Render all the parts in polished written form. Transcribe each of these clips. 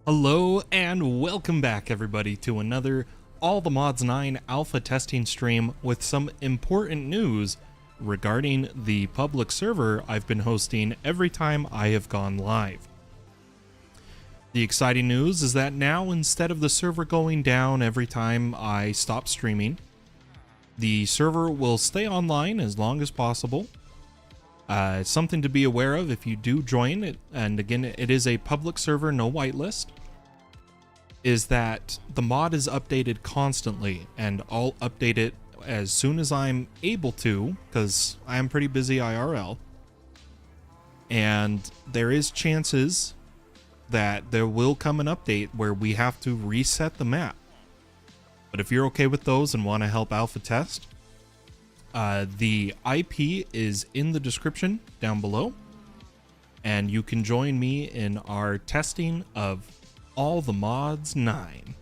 Hello and welcome back everybody to another All the Mods 9 alpha testing stream with some important news regarding the public server I've been hosting every time I have gone live. The exciting news is that now, instead of the server going down every time I stop streaming, the server will stay online as long as possible. Something to be aware of if you do join it, and again, it is a public server, no whitelist, is that the mod is updated constantly, and I'll update it as soon as I'm able to, because I am pretty busy IRL, and there is chances that there will come an update where we have to reset the map. But if you're okay with those and want to help alpha test, the IP is in the description down below, and you can join me in our testing of All the Mods 9.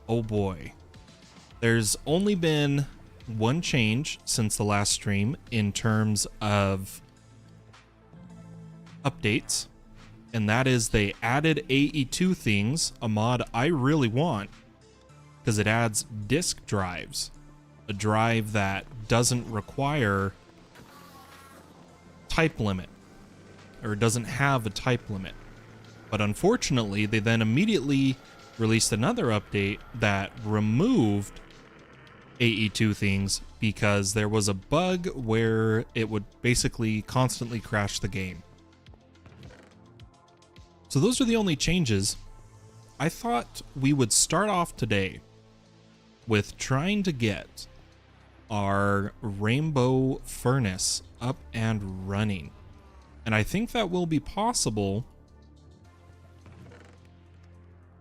Oh boy. There's only been one change since the last stream in terms of updates, and that is they added AE2 things, a mod I really want, because it adds disk drives. A drive that doesn't require type limit, or doesn't have a type limit. But unfortunately, they then immediately released another update that removed AE2 things because there was a bug where it would basically constantly crash the game. So those are the only changes. I thought we would start off today with trying to get our rainbow furnace up and running. And I think that will be possible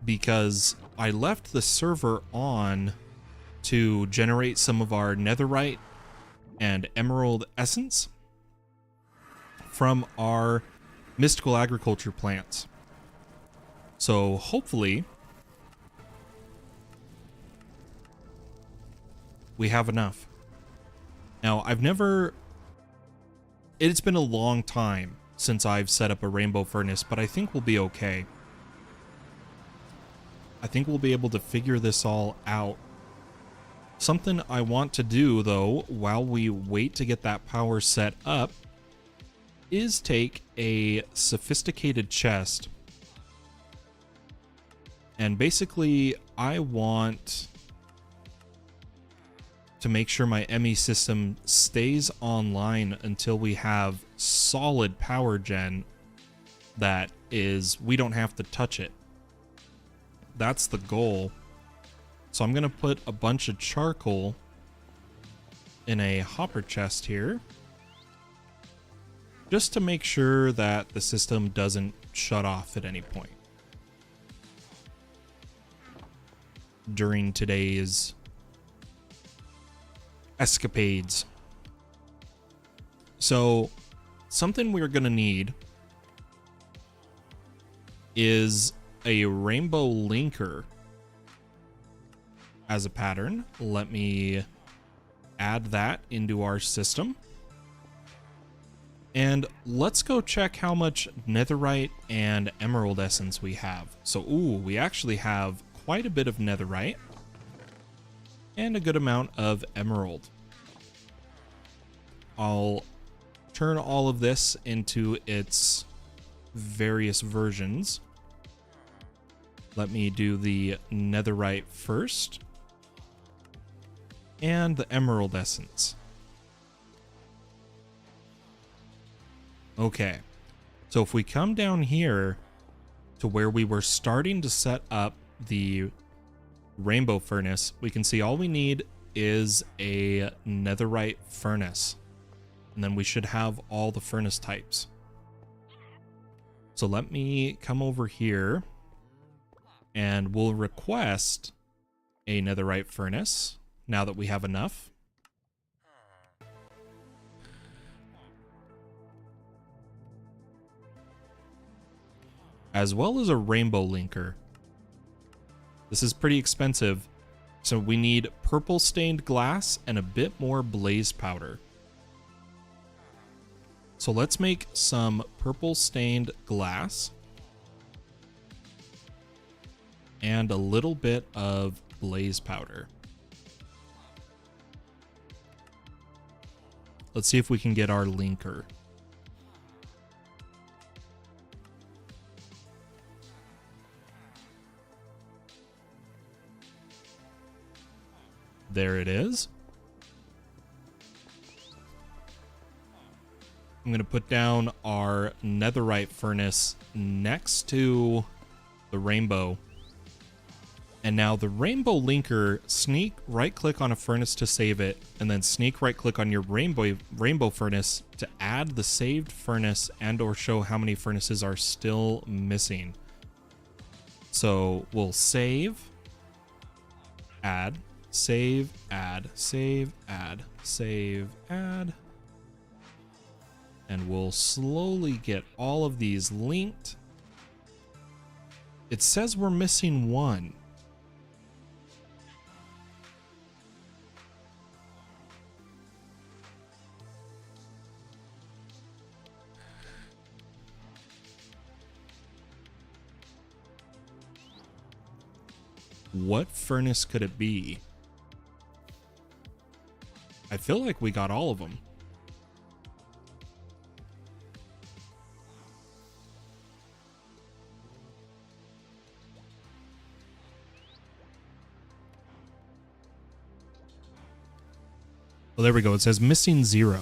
because I left the server on to generate some of our netherite and emerald essence from our mystical agriculture plants. So hopefully we have enough. Now, it's been a long time since I've set up a rainbow furnace, but I think we'll be okay. I think we'll be able to figure this all out. Something I want to do, though, while we wait to get that power set up, is take a sophisticated chest. And basically, I want to make sure my ME system stays online until we have solid power gen that is, we don't have to touch it. That's the goal. So I'm gonna put a bunch of charcoal in a hopper chest here, just to make sure that the system doesn't shut off at any point during today's escapades. So something we're gonna need is a rainbow linker as a pattern. Let me add that into our system. And let's go check how much netherite and emerald essence we have. So, we actually have quite a bit of netherite and a good amount of emerald. I'll turn all of this into its various versions. Let me do the netherite first, and the emerald essence. Okay, so if we come down here to where we were starting to set up the rainbow furnace, we can see all we need is a netherite furnace, and then we should have all the furnace types. So let me come over here and we'll request a netherite furnace now that we have enough. As well as a rainbow linker. This is pretty expensive, so we need purple stained glass and a bit more blaze powder. So let's make some purple stained glass. and a little bit of blaze powder. Let's see if we can get our linker. There it is. I'm going to put down our netherite furnace next to the rainbow. And now the rainbow linker, sneak right click on a furnace to save it, and then sneak right click on your rainbow furnace to add the saved furnace and or show how many furnaces are still missing. So we'll save, add, save, add, save, add, save, add. And we'll slowly get all of these linked. It says we're missing one. What furnace could it be? I feel like we got all of them. Well, there we go. It says missing 0.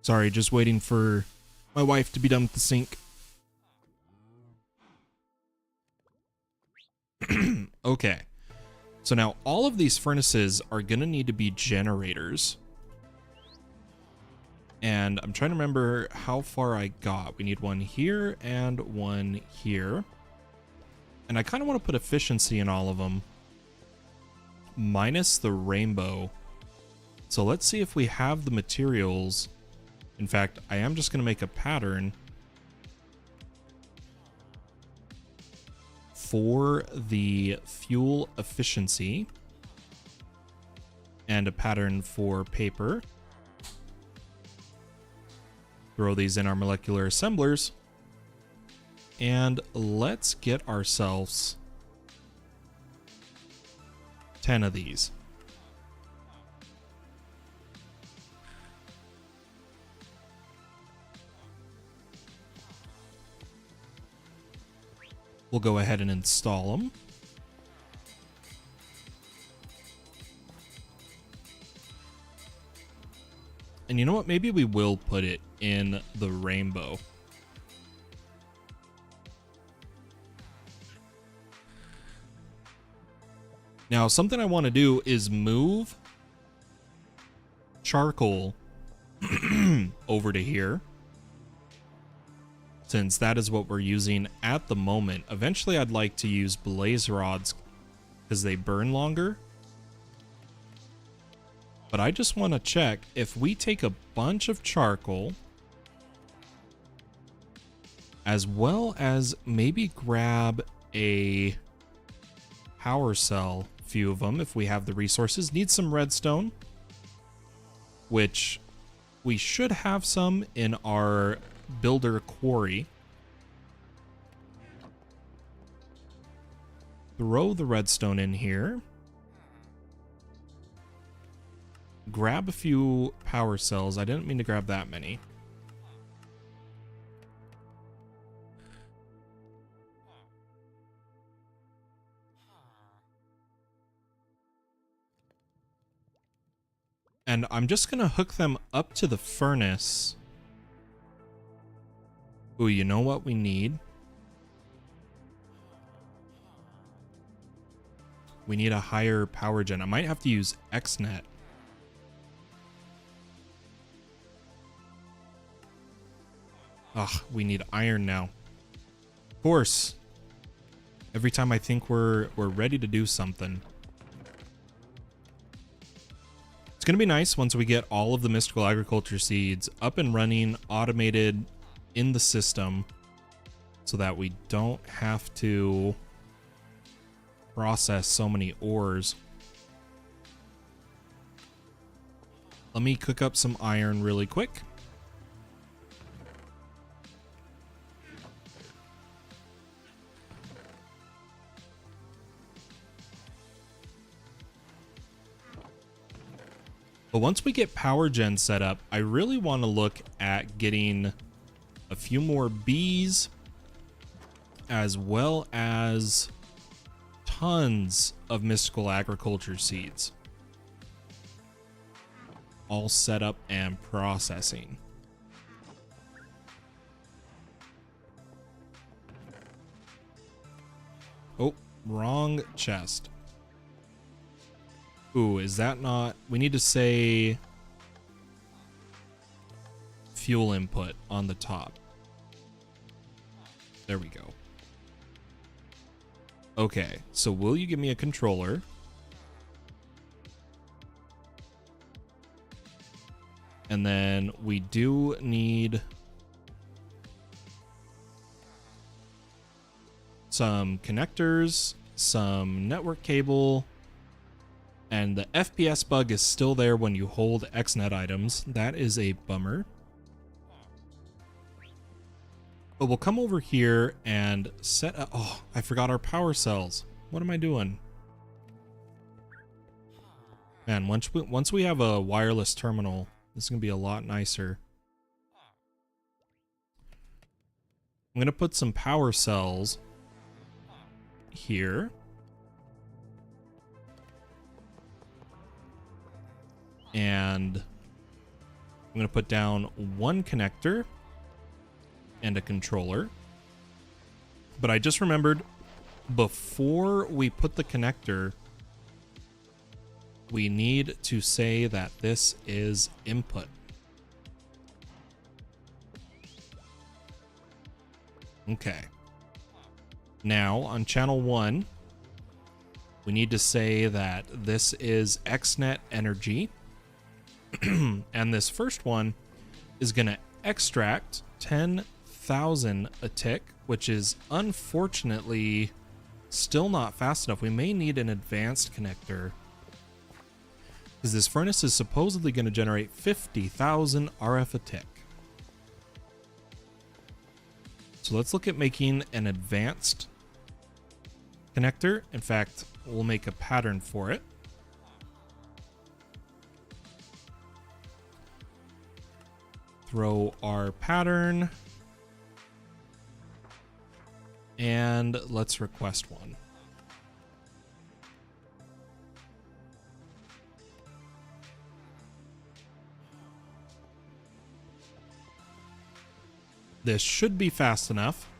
Sorry, just waiting for my wife to be done with the sink. Okay. So now all of these furnaces are going to need to be generators. And I'm trying to remember how far I got. We need one here and one here. And I kind of want to put efficiency in all of them, minus the rainbow. So let's see if we have the materials. In fact, I am just going to make a pattern for the fuel efficiency and a pattern for paper. Throw these in our molecular assemblers, and let's get ourselves 10 of these. We'll go ahead and install them. And you know what? Maybe we will put it in the rainbow. Now, something I want to do is move charcoal over to here, since that is what we're using at the moment. Eventually, I'd like to use blaze rods because they burn longer. But I just want to check if we take a bunch of charcoal, as well as maybe grab a power cell, a few of them if we have the resources. Need some redstone, which we should have some in our builder quarry. Throw the redstone in here. Grab a few power cells. I didn't mean to grab that many. And I'm just going to hook them up to the furnace. Ooh, you know what we need? We need a higher power gen. I might have to use XNet. Ugh, we need iron now. Of course. Every time I think we're ready to do something. It's going to be nice once we get all of the mystical agriculture seeds up and running, automated in the system, so that we don't have to process so many ores. Let me cook up some iron really quick. But once we get power gen set up, I really want to look at getting a few more bees, as well as tons of mystical agriculture seeds, all set up and processing. Oh, wrong chest. Ooh, is that not... We need to say fuel input on the top. There we go. Okay, so will you give me a controller? And then we do need some connectors, some network cable, and the FPS bug is still there when you hold XNet items. That is a bummer. But we'll come over here and set up... Oh, I forgot our power cells. What am I doing? Man, once we have a wireless terminal, this is going to be a lot nicer. I'm going to put some power cells here. And I'm going to put down one connector and a controller. But I just remembered, before we put the connector, we need to say that this is input. Okay. Now on channel 1, we need to say that this is XNet energy. And this first one is going to extract 10,000 a tick, which is unfortunately still not fast enough. We may need an advanced connector, because this furnace is supposedly going to generate 50,000 RF a tick. So let's look at making an advanced connector. In fact, we'll make a pattern for it. Throw our pattern, and let's request one. This should be fast enough.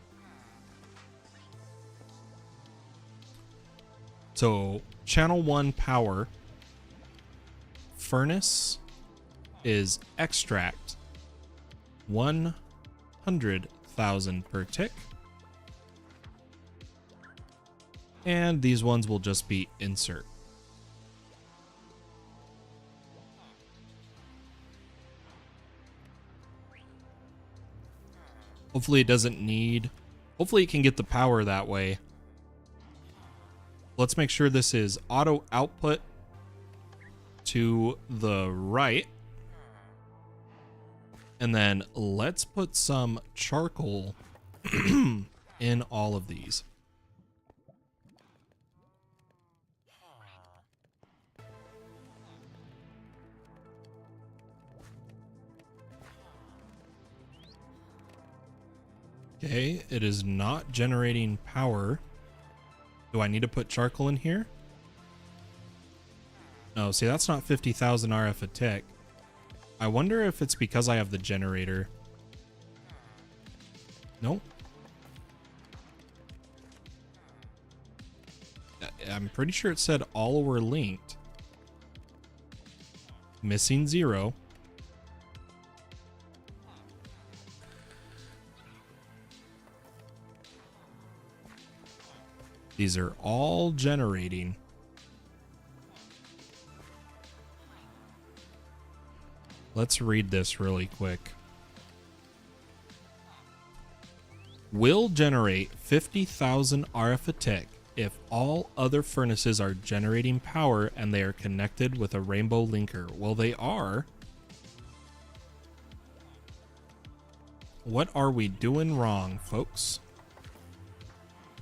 So channel 1 power, furnace is extract 100,000 per tick. And these ones will just be insert. Hopefully it doesn't need... Hopefully it can get the power that way. Let's make sure this is auto output to the right. And then let's put some charcoal in all of these. Okay, it is not generating power. Do I need to put charcoal in here? No, see, that's not 50,000 RF a tick. I wonder if it's because I have the generator. Nope. I'm pretty sure it said all were linked. Missing 0. These are all generating. Let's read this really quick. Will generate 50,000 RF a tick if all other furnaces are generating power and they are connected with a rainbow linker. Well, they are. What are we doing wrong, folks?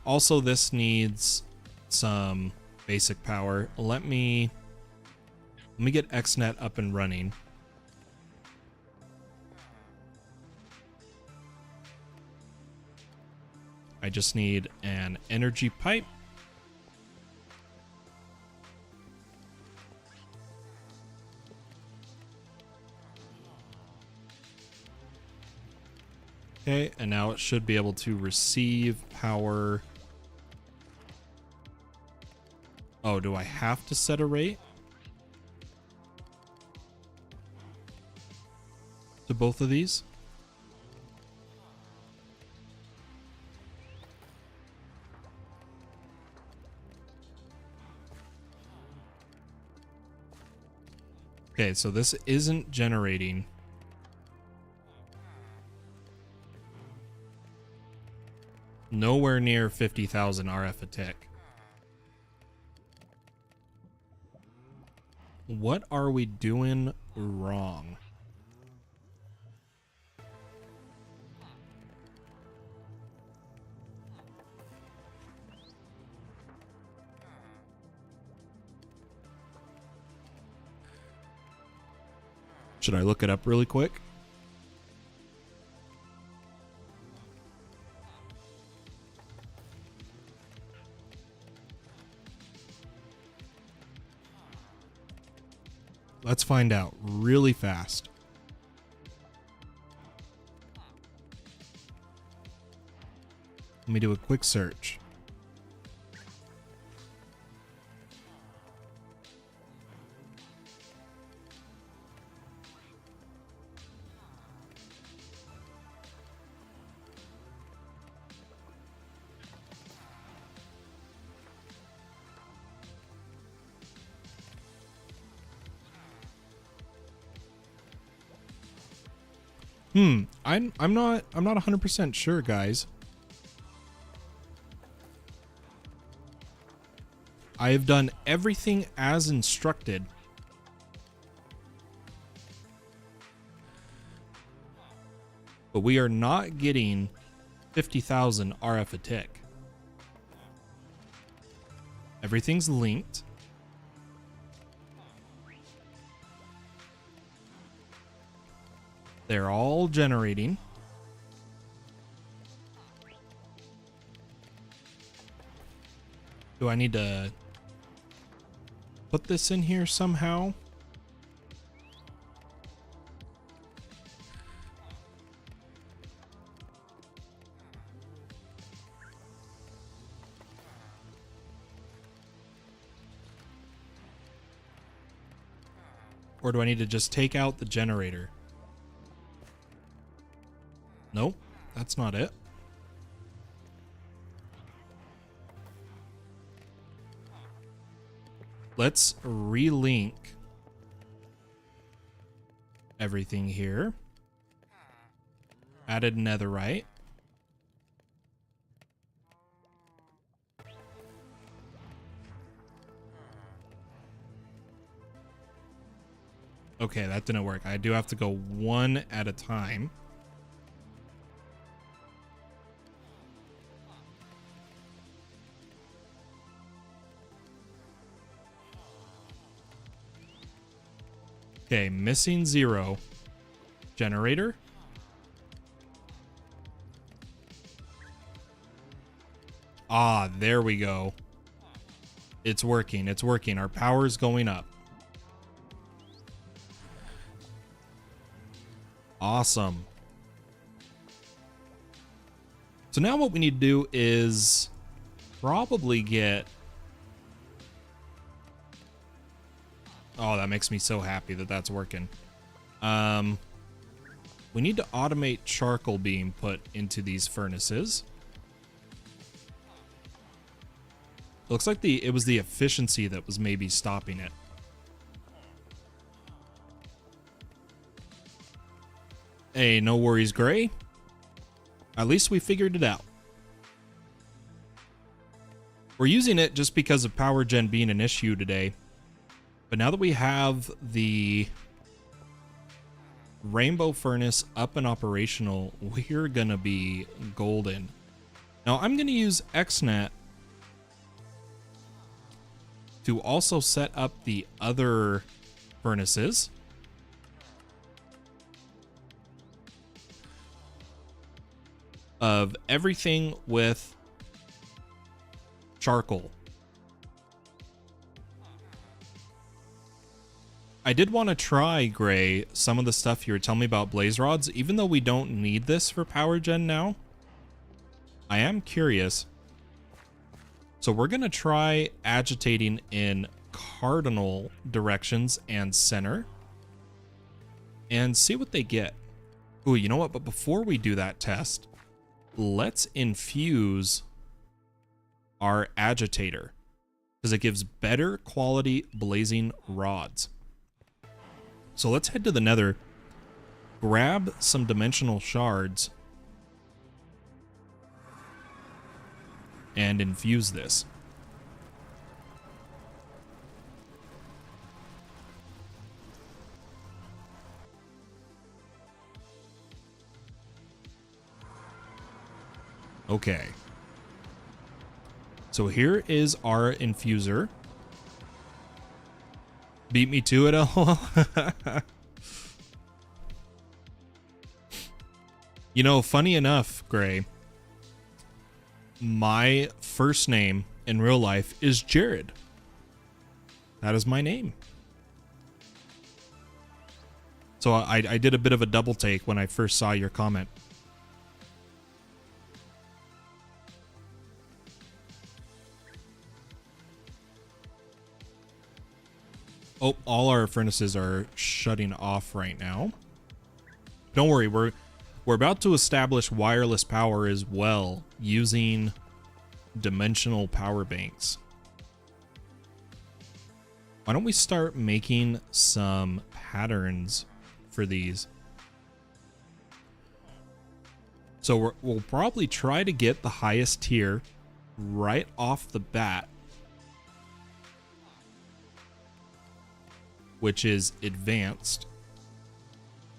Also, this needs some basic power. Let me get XNet up and running. I just need an energy pipe. Okay, and now it should be able to receive power. Oh, do I have to set a rate to both of these? Okay, so this isn't generating. Nowhere near 50,000 RF a tick. What are we doing wrong? Should I look it up really quick? Let's find out really fast. Let me do a quick search. I'm not 100% sure, guys. I have done everything as instructed. But we are not getting 50,000 RF a tick. Everything's linked. They're all generating. Do I need to put this in here somehow? Or do I need to just take out the generator? Nope, that's not it. Let's relink everything here. Added netherite. Okay, that didn't work. I do have to go one at a time. Okay, missing 0. Generator. Ah, there we go. It's working. It's working. Our power's going up. Awesome. So now what we need to do is probably get... Oh, that makes me so happy that that's working. We need to automate charcoal being put into these furnaces. Looks like it was the efficiency that was maybe stopping it. Hey, no worries, Gray. At least we figured it out. We're using it just because of power gen being an issue today. But now that we have the Rainbow furnace up and operational. We're gonna be golden. Now I'm gonna use XNet to also set up the other furnaces. Of everything with charcoal. I did want to try, Gray, some of the stuff you were telling me about blaze rods, even though we don't need this for power gen now. I am curious. So we're going to try agitating in cardinal directions and center and see what they get. Ooh, you know what? But before we do that test, let's infuse our agitator because it gives better quality blazing rods. So let's head to the nether, grab some dimensional shards, and infuse this. Okay. So here is our infuser. Beat me to it, LOL. You know, funny enough, Gray, my first name in real life is Jared. That is my name. So I did a bit of a double take when I first saw your comment. Oh, all our furnaces are shutting off right now. Don't worry, we're about to establish wireless power as well using dimensional power banks. Why don't we start making some patterns for these? So we'll probably try to get the highest tier right off the bat, which is advanced.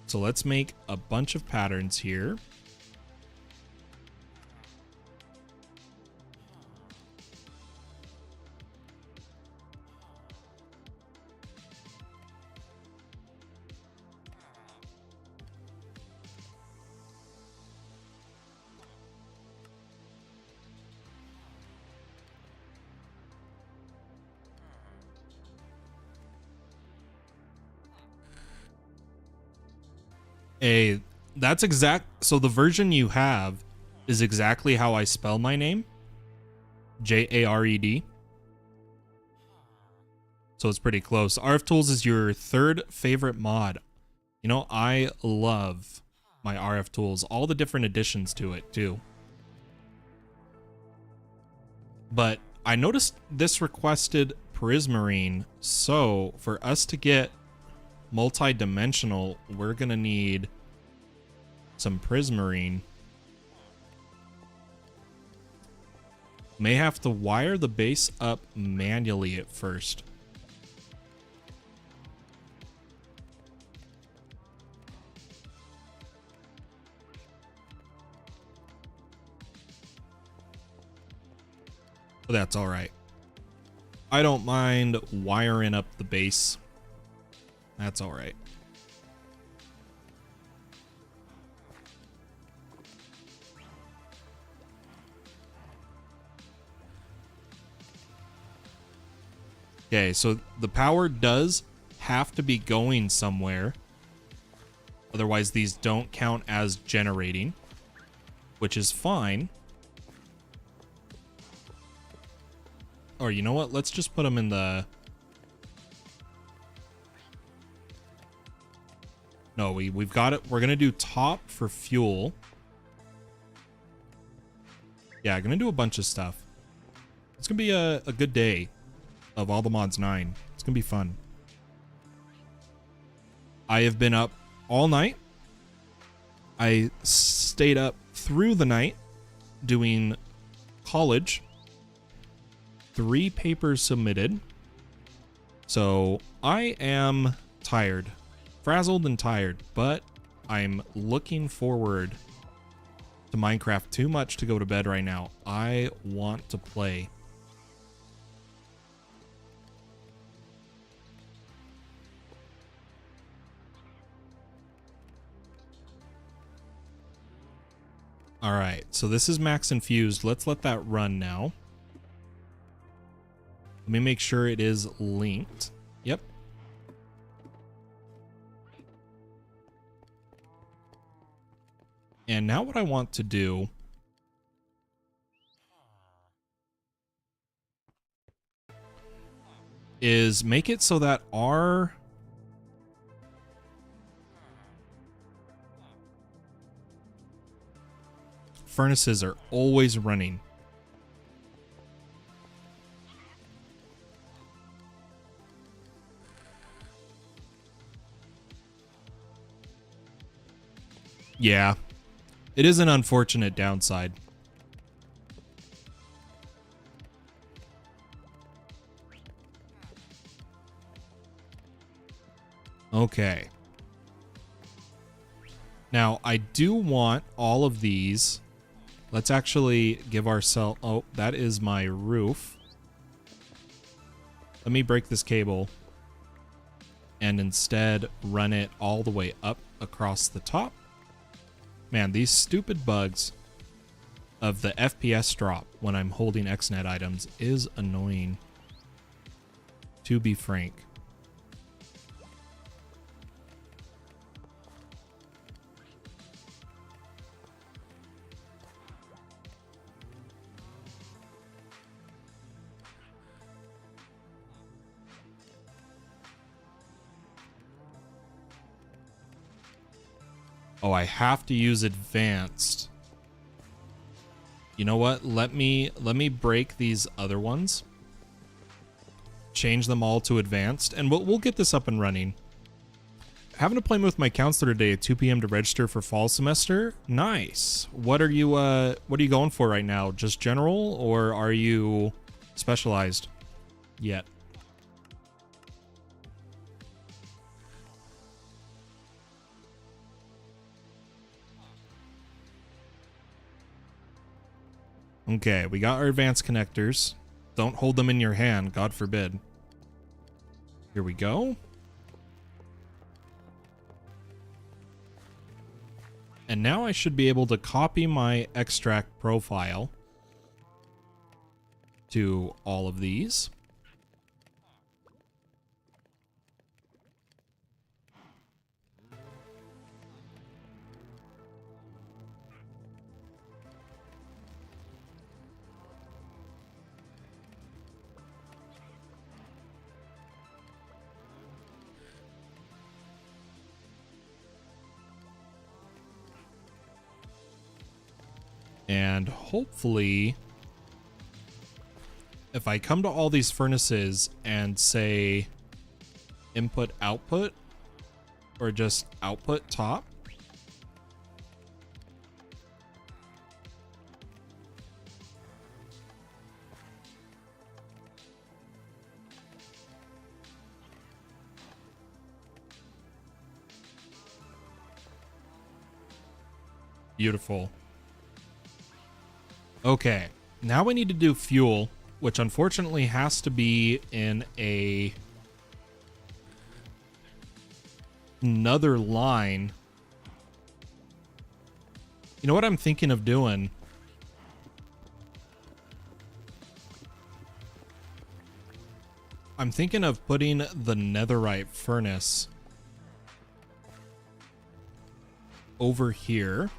So let's make a bunch of patterns here. That's exact. So the version you have is exactly how I spell my name. Jared. So it's pretty close. RF Tools is your third favorite mod. You know, I love my RF Tools, all the different additions to it too. But I noticed this requested prismarine. So for us to get multi-dimensional, we're gonna need some prismarine. May have to wire the base up manually at first. But that's all right. I don't mind wiring up the base. That's all right. Okay, so the power does have to be going somewhere. Otherwise, these don't count as generating, which is fine. Or you know what? Let's just put them in the... No, we've got it. We're going to do top for fuel. Yeah, I'm going to do a bunch of stuff. It's going to be a good day of All the Mods 9. It's going to be fun. I have been up all night. I stayed up through the night doing college. 3 papers submitted. So I am tired. Frazzled and tired, but I'm looking forward to Minecraft too much to go to bed right now. I want to play. All right, so this is max infused. Let's let that run now. Let me make sure it is linked. Yep. And now what I want to do is make it so that our furnaces are always running. Yeah, it is an unfortunate downside. Okay. Now, I do want all of these. Let's actually give ourselves... Oh, that is my roof. Let me break this cable and instead run it all the way up across the top. Man, these stupid bugs of the FPS drop when I'm holding XNet items is annoying, to be frank. Oh, I have to use advanced. You know what? Let me break these other ones. Change them all to advanced, and we'll get this up and running. Having to play with my counselor today at 2 p.m. to register for fall semester. Nice. What are you going for right now? Just general, or are you specialized yet? Okay, we got our advanced connectors. Don't hold them in your hand, God forbid. Here we go. And now I should be able to copy my extract profile to all of these. And hopefully, if I come to all these furnaces and say input output or just output top, beautiful. Okay, now we need to do fuel, which unfortunately has to be in another line. You know what I'm thinking of doing? I'm thinking of putting the netherite furnace over here.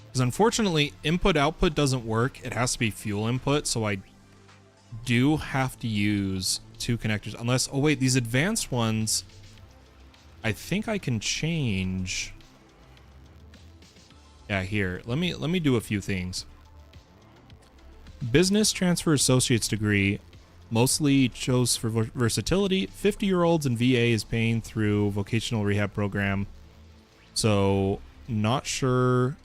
Because unfortunately, input-output doesn't work. It has to be fuel input, so I do have to use two connectors. Unless, oh wait, these advanced ones, I think I can change. Yeah, here. Let me do a few things. Business transfer associate's degree, mostly chose for versatility. 50-year-olds and VA is paying through vocational rehab program. So, not sure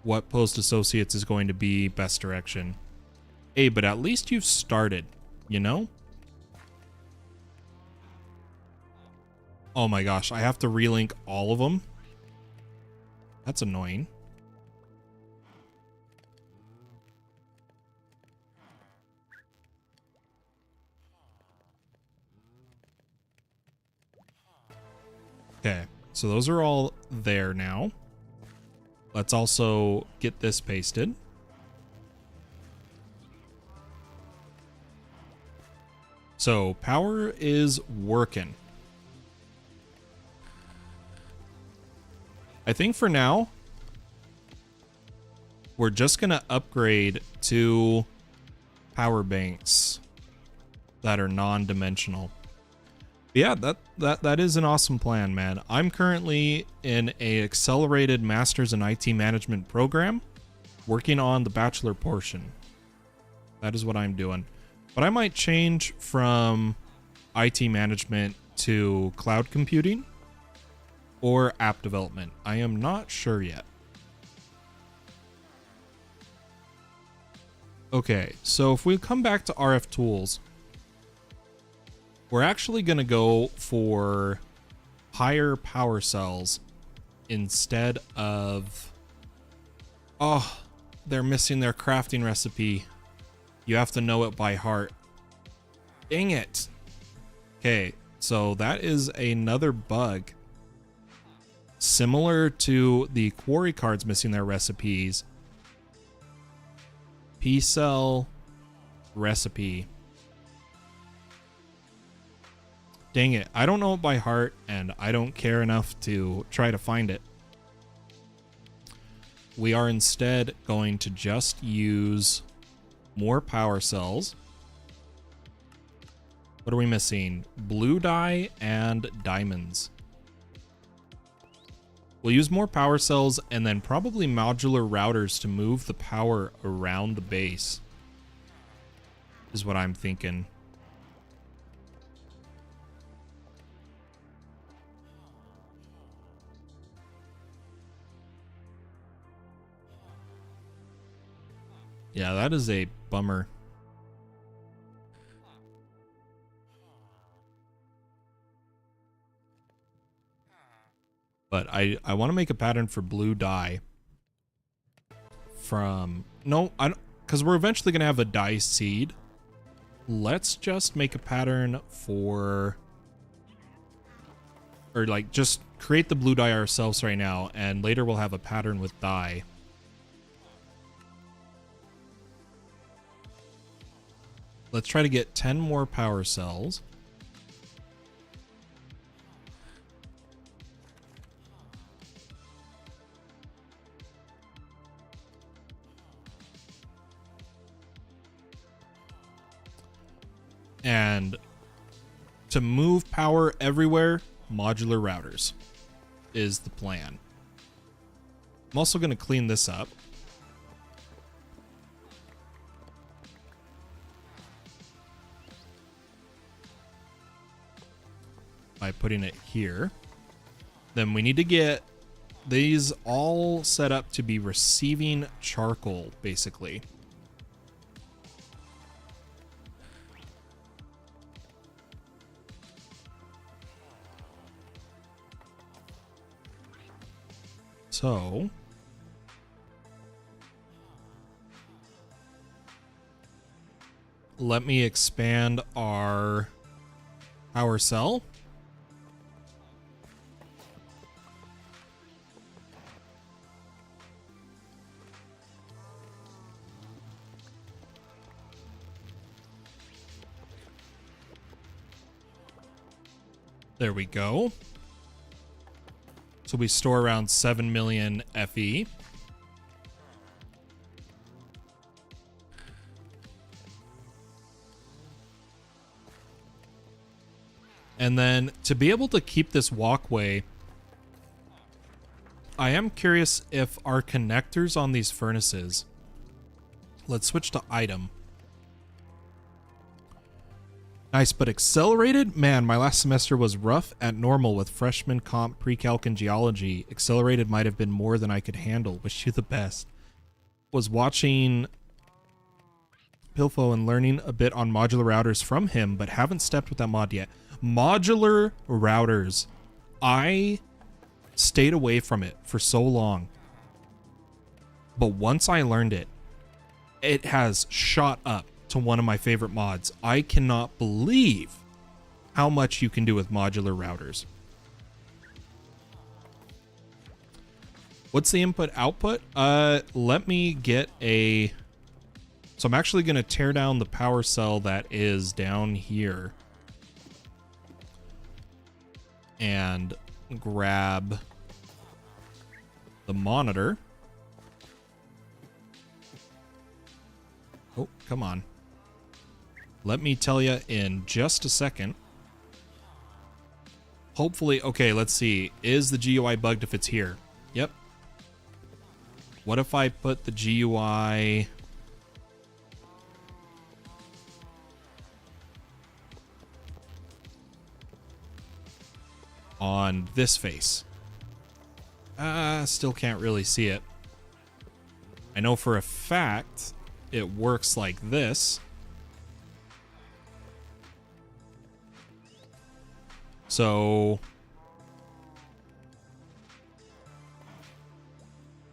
what post associates is going to be best direction. Hey, but at least you've started. you know? Oh my gosh, I have to relink all of them? That's annoying. Okay, so those are all there now. Let's also get this pasted. So power is working. I think for now, we're just going to upgrade to power banks that are non-dimensional. Yeah, that is an awesome plan, man. I'm currently in a accelerated Masters in IT Management program, working on the bachelor portion. That is what I'm doing. But I might change from IT management to cloud computing or app development. I am not sure yet. Okay, so if we come back to RF tools, we're actually going to go for higher power cells instead of... Oh, they're missing their crafting recipe. You have to know it by heart. Dang it. Okay, so that is another bug. Similar to the quarry cards missing their recipes. P-cell recipe. Dang it, I don't know it by heart, and I don't care enough to try to find it. We are instead going to just use more power cells. What are we missing? Blue dye and diamonds. We'll use more power cells and then probably modular routers to move the power around the base, is what I'm thinking. Yeah, that is a bummer. But I want to make a pattern for blue dye from... No, I don't, because we're eventually going to have a dye seed. Let's just make a pattern for... Or like just create the blue dye ourselves right now, and later we'll have a pattern with dye. Let's try to get 10 more power cells. And to move power everywhere, modular routers is the plan. I'm also going to clean this up. By putting it here. Then we need to get these all set up to be receiving charcoal, basically. So let me expand our power cell. There we go. So we store around 7 million FE. And then to be able to keep this walkway, I am curious if our connectors on these furnaces... Let's switch to item. Nice, but accelerated? Man, my last semester was rough at normal with freshman comp, pre-calc, and geology. Accelerated might have been more than I could handle. Wish you the best. Was watching Pilfo and learning a bit on modular routers from him, but haven't stepped with that mod yet. Modular routers. I stayed away from it for so long. But once I learned it, it has shot up to one of my favorite mods. I cannot believe how much you can do with modular routers. What's the input output? Let me get a... So I'm actually going to tear down the power cell that is down here. And grab the monitor. Oh, come on. Let me tell you in just a second. Hopefully, okay, let's see. Is the GUI bugged if it's here? Yep. What if I put the GUI... on this face? Still can't really see it. I know for a fact it works like this. So...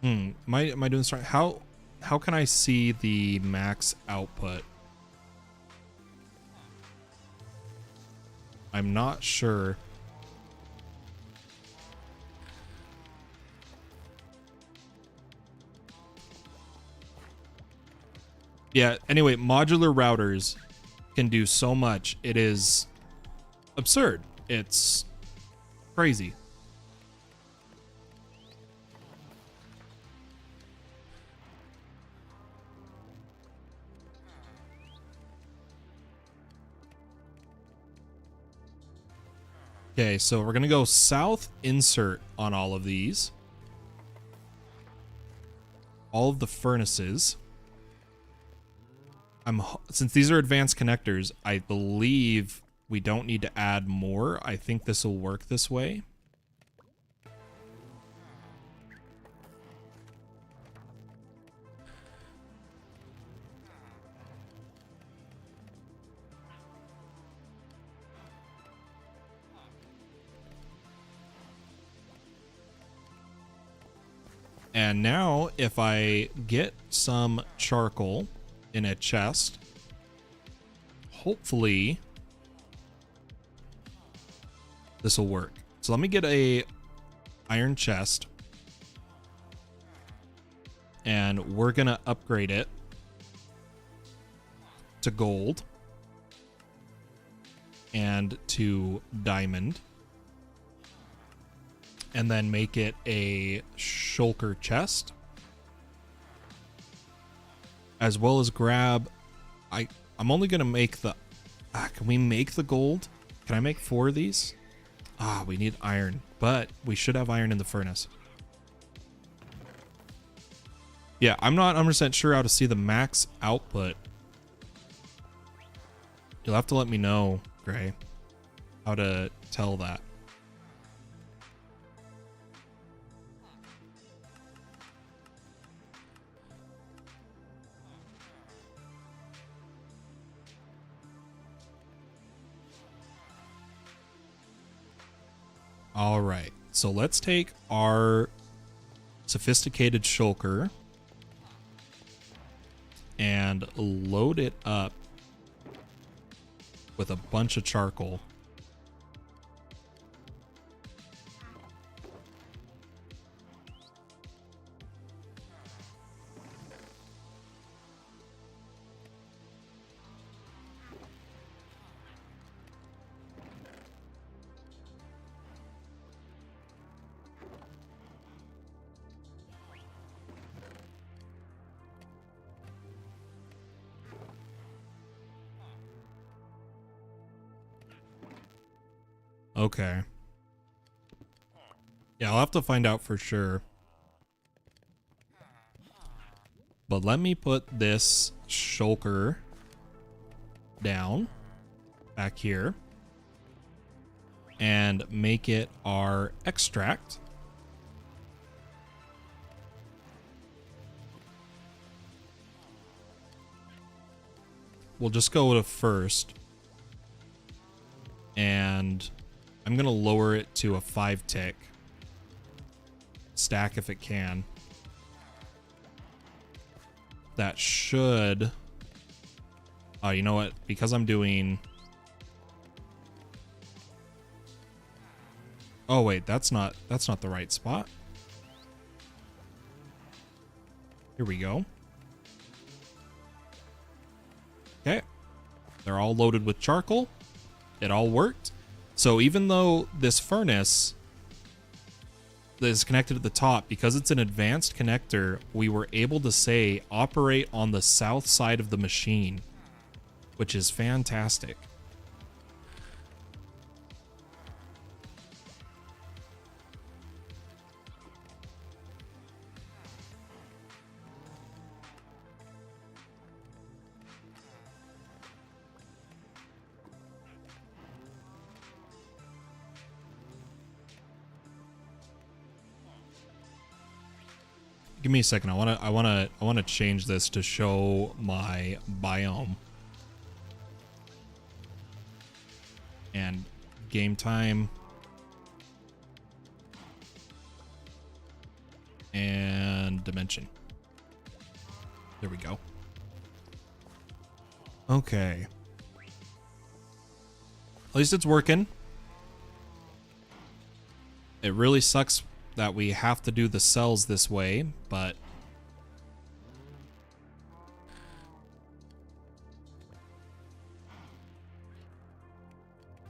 Am I doing this right? How can I see the max output? I'm not sure. Yeah, anyway, modular routers can do so much. It is absurd. It's crazy. Okay, so we're gonna go south insert on all of these. All of the furnaces. Since these are advanced connectors, I believe we don't need to add more. I think this will work this way. And now if I get some charcoal in a chest, hopefully this will work. So let me get a iron chest and we're gonna upgrade it to gold and to diamond, and then make it a shulker chest, as well as grab... I'm only gonna make the... can we make the gold? Can I make 4 of these? We need iron, but we should have iron in the furnace. Yeah, I'm not 100% sure how to see the max output. You'll have to let me know, Gray, how to tell that. All right, so let's take our sophisticated shulker and load it up with a bunch of charcoal. Okay. Yeah, I'll have to find out for sure. But let me put this shulker down back here and make it our extract. we'll just go to first. And I'm going to lower it to a 5 tick. Stack if it can. That should... Oh, you know what? Because I'm doing... Oh, wait, that's not the right spot. Here we go. Okay. They're all loaded with charcoal. It all worked. So even though this furnace is connected at the top, because it's an advanced connector, we were able to say operate on the south side of the machine, which is fantastic. Give me a second. I wanna change this to show my biome. And game time. And dimension. There we go. Okay. At least it's working. It really sucks that we have to do the cells this way, but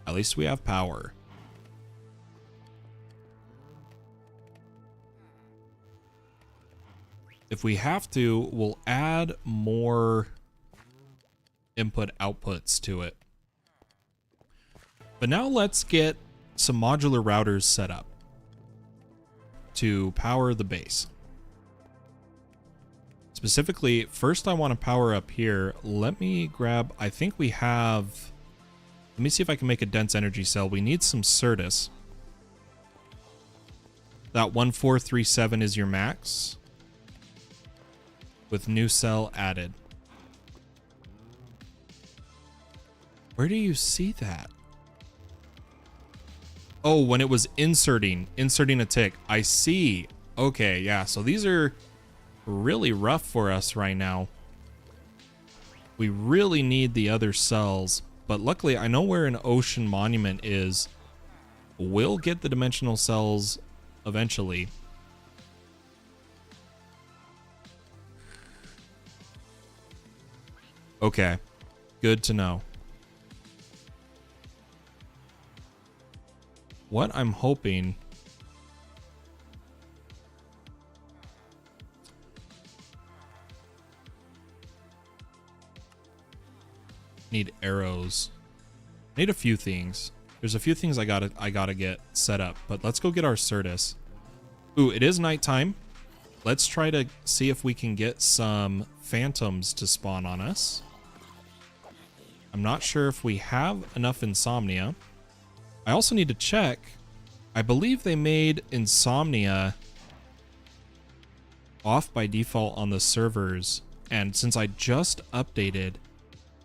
at least we have power. If we have to, we'll add more input outputs to it. But now let's get some modular routers set up to power the base. Specifically, first I want to power up here. Let me grab, I think we have, let me see if I can make a dense energy cell. We need some Certus. That 1437 is your max, with new cell added. Where do you see that? Oh, when it was inserting a tick. I see. Okay, yeah. So these are really rough for us right now. We really need the other cells. But luckily, I know where an ocean monument is. We'll get the dimensional cells eventually. Okay. Good to know. What I'm hoping... Need arrows. Need a few things. There's a few things I gotta get set up, but let's go get our Certus. Ooh, it is nighttime. Let's try to see if we can get some phantoms to spawn on us. I'm not sure if we have enough insomnia. I also need to check. I believe they made insomnia off by default on the servers, and since I just updated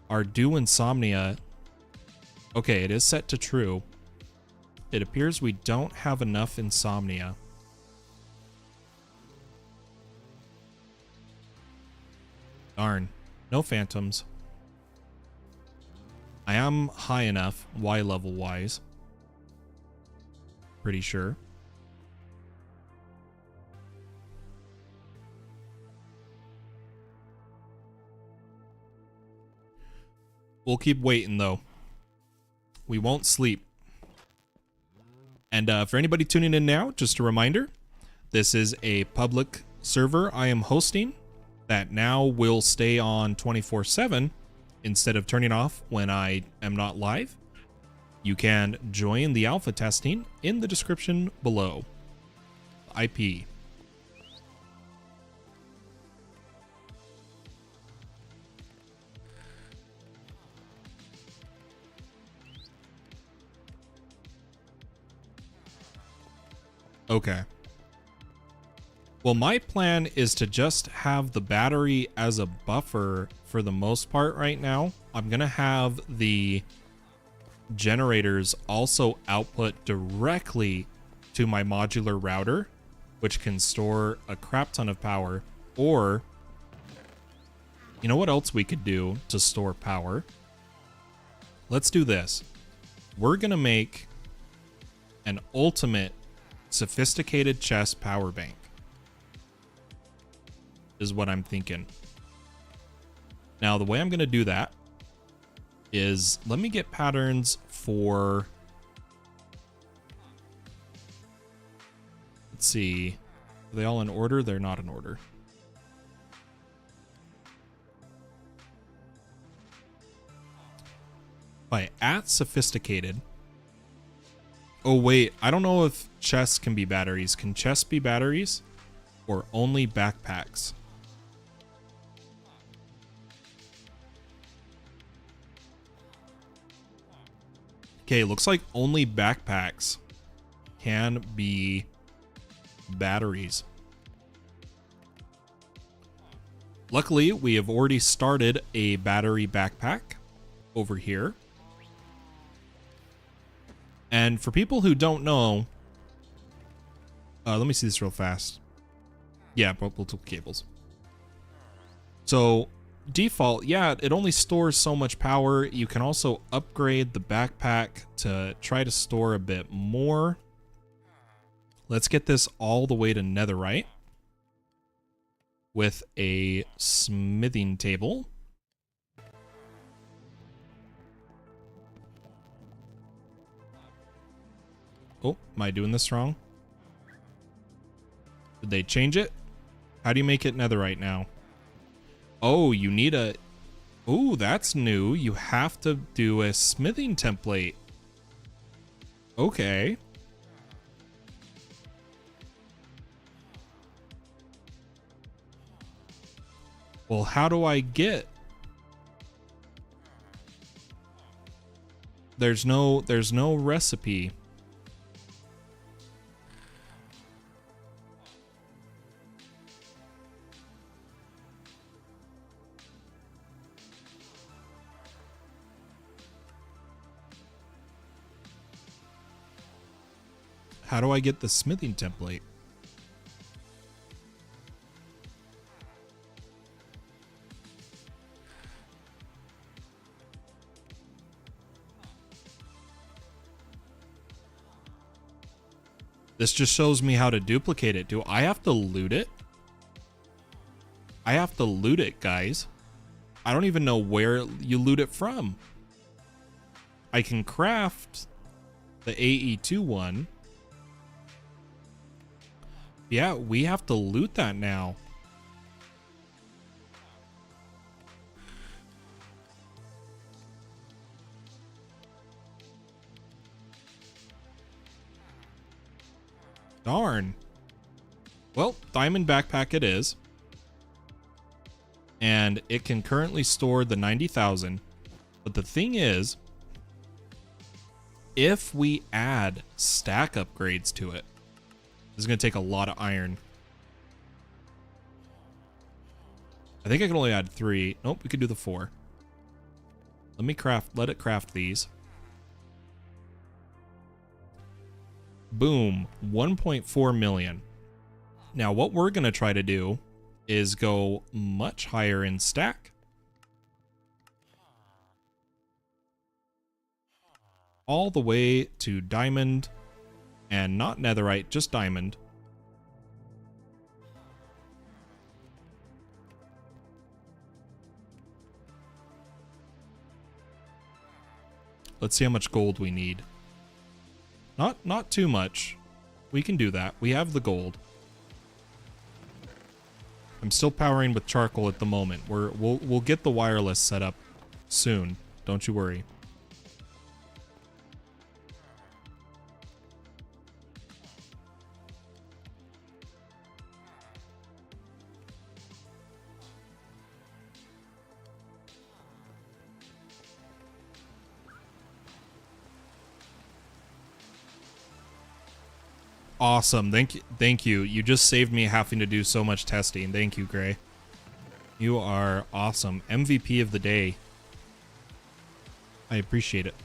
our do insomnia, okay, it is set to true. It appears we don't have enough insomnia. Darn, no phantoms. I am high enough Y level wise. Pretty sure. We'll keep waiting though. We won't sleep. And for anybody tuning in now, just a reminder, this is a public server I am hosting that now will stay on 24/7 instead of turning off when I am not live. You can join the alpha testing in the description below. IP. Okay. Well, my plan is to just have the battery as a buffer for the most part right now. I'm going to have the generators also output directly to my modular router, which can store a crap ton of power. Or, you know what else we could do to store power? Let's do this. We're going to make an ultimate sophisticated chest power bank. Is what I'm thinking. Now, the way I'm going to do that is let me get patterns for, let's see, are they all in order? They're not in order. By at sophisticated. Oh, wait, I don't know if chests can be batteries. Can chests be batteries or only backpacks? Okay, looks like only backpacks can be batteries. Luckily, we have already started a battery backpack over here. And for people who don't know, let me see this real fast. Yeah, multiple cables. So default, yeah, it only stores so much power. You can also upgrade the backpack to try to store a bit more. Let's get this all the way to netherite with a smithing table. Oh, am I doing this wrong? Did they change it? How do you make it netherite now? Oh, you need a... Oh, that's new. You have to do a smithing template. Okay. Well, how do I get... There's no recipe. How do I get the smithing template? This just shows me how to duplicate it. Do I have to loot it? I have to loot it, guys. I don't even know where you loot it from. I can craft the AE2 one. Yeah, we have to loot that now. Darn. Well, diamond backpack it is. And it can currently store the 90,000. But the thing is, if we add stack upgrades to it, this is going to take a lot of iron. I think I can only add 3. Nope, we could do the 4. Let it craft these. Boom, 1.4 million. Now what we're going to try to do is go much higher in stack. All the way to diamond, and not netherite, just diamond. Let's see how much gold we need. Not too much. We can do that. We have the gold. I'm still powering with charcoal at the moment. We'll get the wireless set up soon. Don't you worry. awesome. Thank you. You just saved me having to do so much testing. Thank you, Gray. You are awesome. MVP of the day. I appreciate it.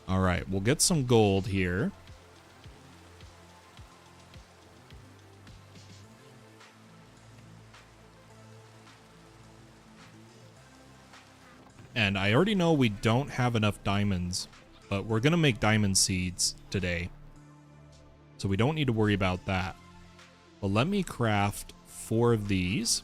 All right, we'll get some gold here. And I already know we don't have enough diamonds, but we're going to make diamond seeds today. So we don't need to worry about that. But let me craft 4 of these.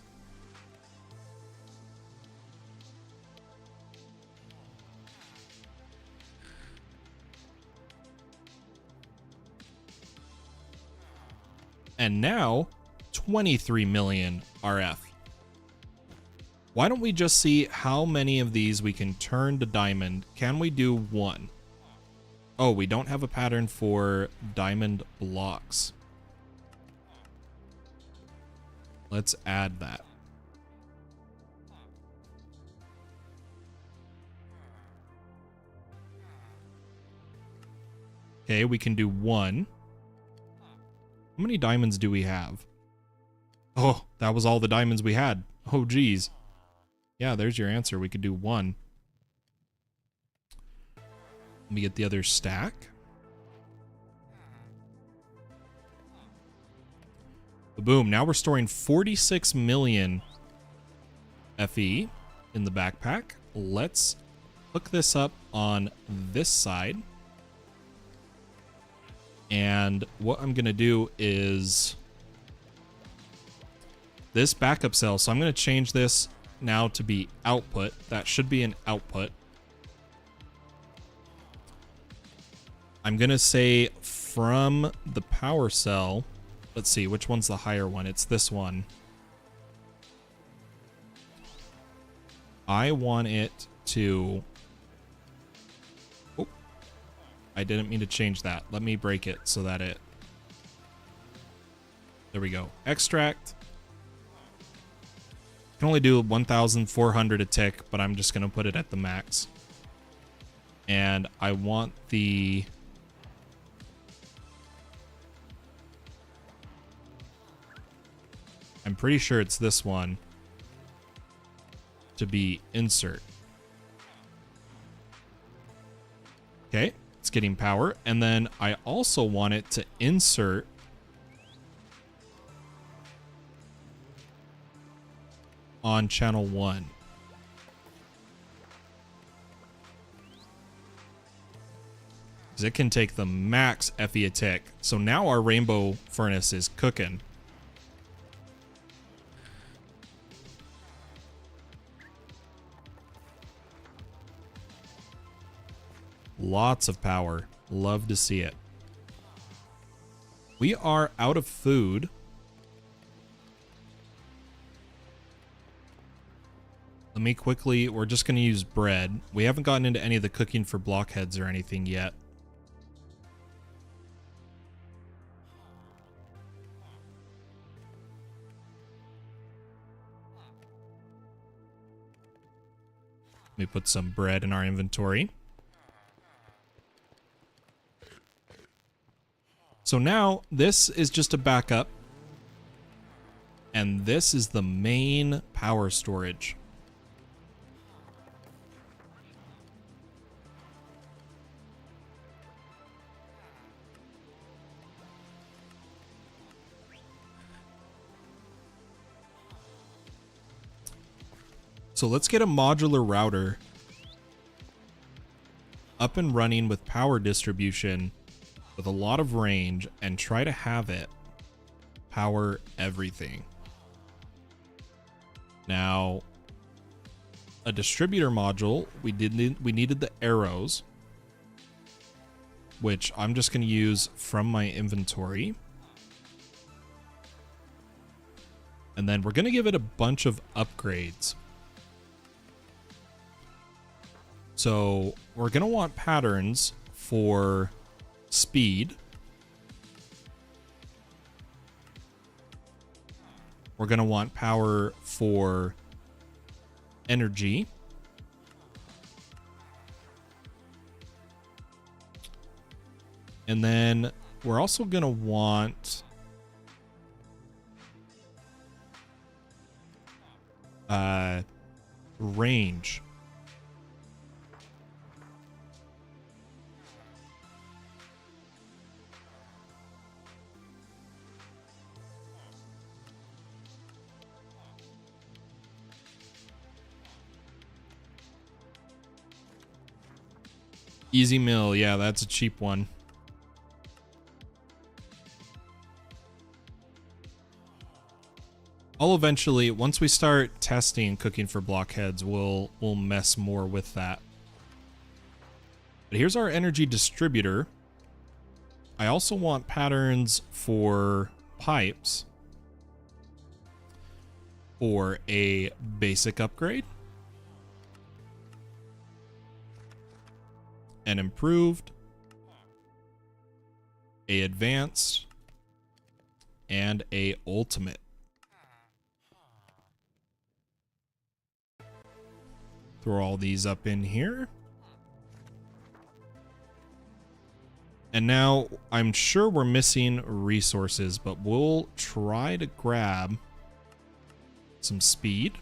And now, 23 million RF. Why don't we just see how many of these we can turn to diamond? Can we do 1? Oh, we don't have a pattern for diamond blocks. Let's add that. Okay, we can do 1. How many diamonds do we have? Oh, that was all the diamonds we had. Oh, geez. Yeah, there's your answer. We could do 1. Let me get the other stack. Boom. Now we're storing 46 million FE in the backpack. Let's hook this up on this side. And what I'm going to do is this backup cell. So I'm going to change this now to be output. That should be an output. I'm going to say from the power cell. Let's see, which one's the higher one? It's this one. I want it to... Oh, I didn't mean to change that. Let me break it so that it... There we go. Extract. Can only do 1,400 a tick, but I'm just going to put it at the max. And I want the... I'm pretty sure it's this one to be insert. Okay, it's getting power. And then I also want it to insert on channel 1. Because it can take the max FE a tick. So now our rainbow furnace is cooking. Lots of power. Love to see it. We are out of food. Let me quickly, we're just going to use bread. We haven't gotten into any of the cooking for blockheads or anything yet. Let me put some bread in our inventory. So now this is just a backup, and this is the main power storage. So let's get a modular router up and running with power distribution with a lot of range and try to have it power everything. Now, a distributor module, we needed the arrows, which I'm just going to use from my inventory. And then we're going to give it a bunch of upgrades. So we're going to want patterns for speed. We're going to want power for energy. And then we're also going to want range. Easy mill, yeah, that's a cheap one. I'll eventually, once we start testing cooking for blockheads, we'll mess more with that. But here's our energy distributor. I also want patterns for pipes for a basic upgrade, an improved, a advanced, and a ultimate. Throw all these up in here. And now I'm sure we're missing resources, but we'll try to grab some speed.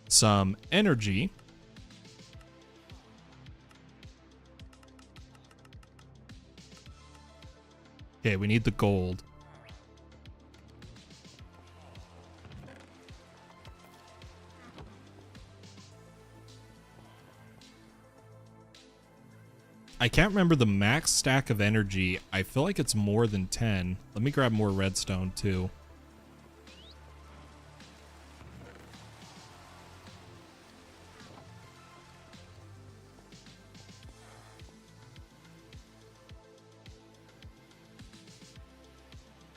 Some energy. Okay, we need the gold. I can't remember the max stack of energy. I feel like it's more than 10. Let me grab more redstone too.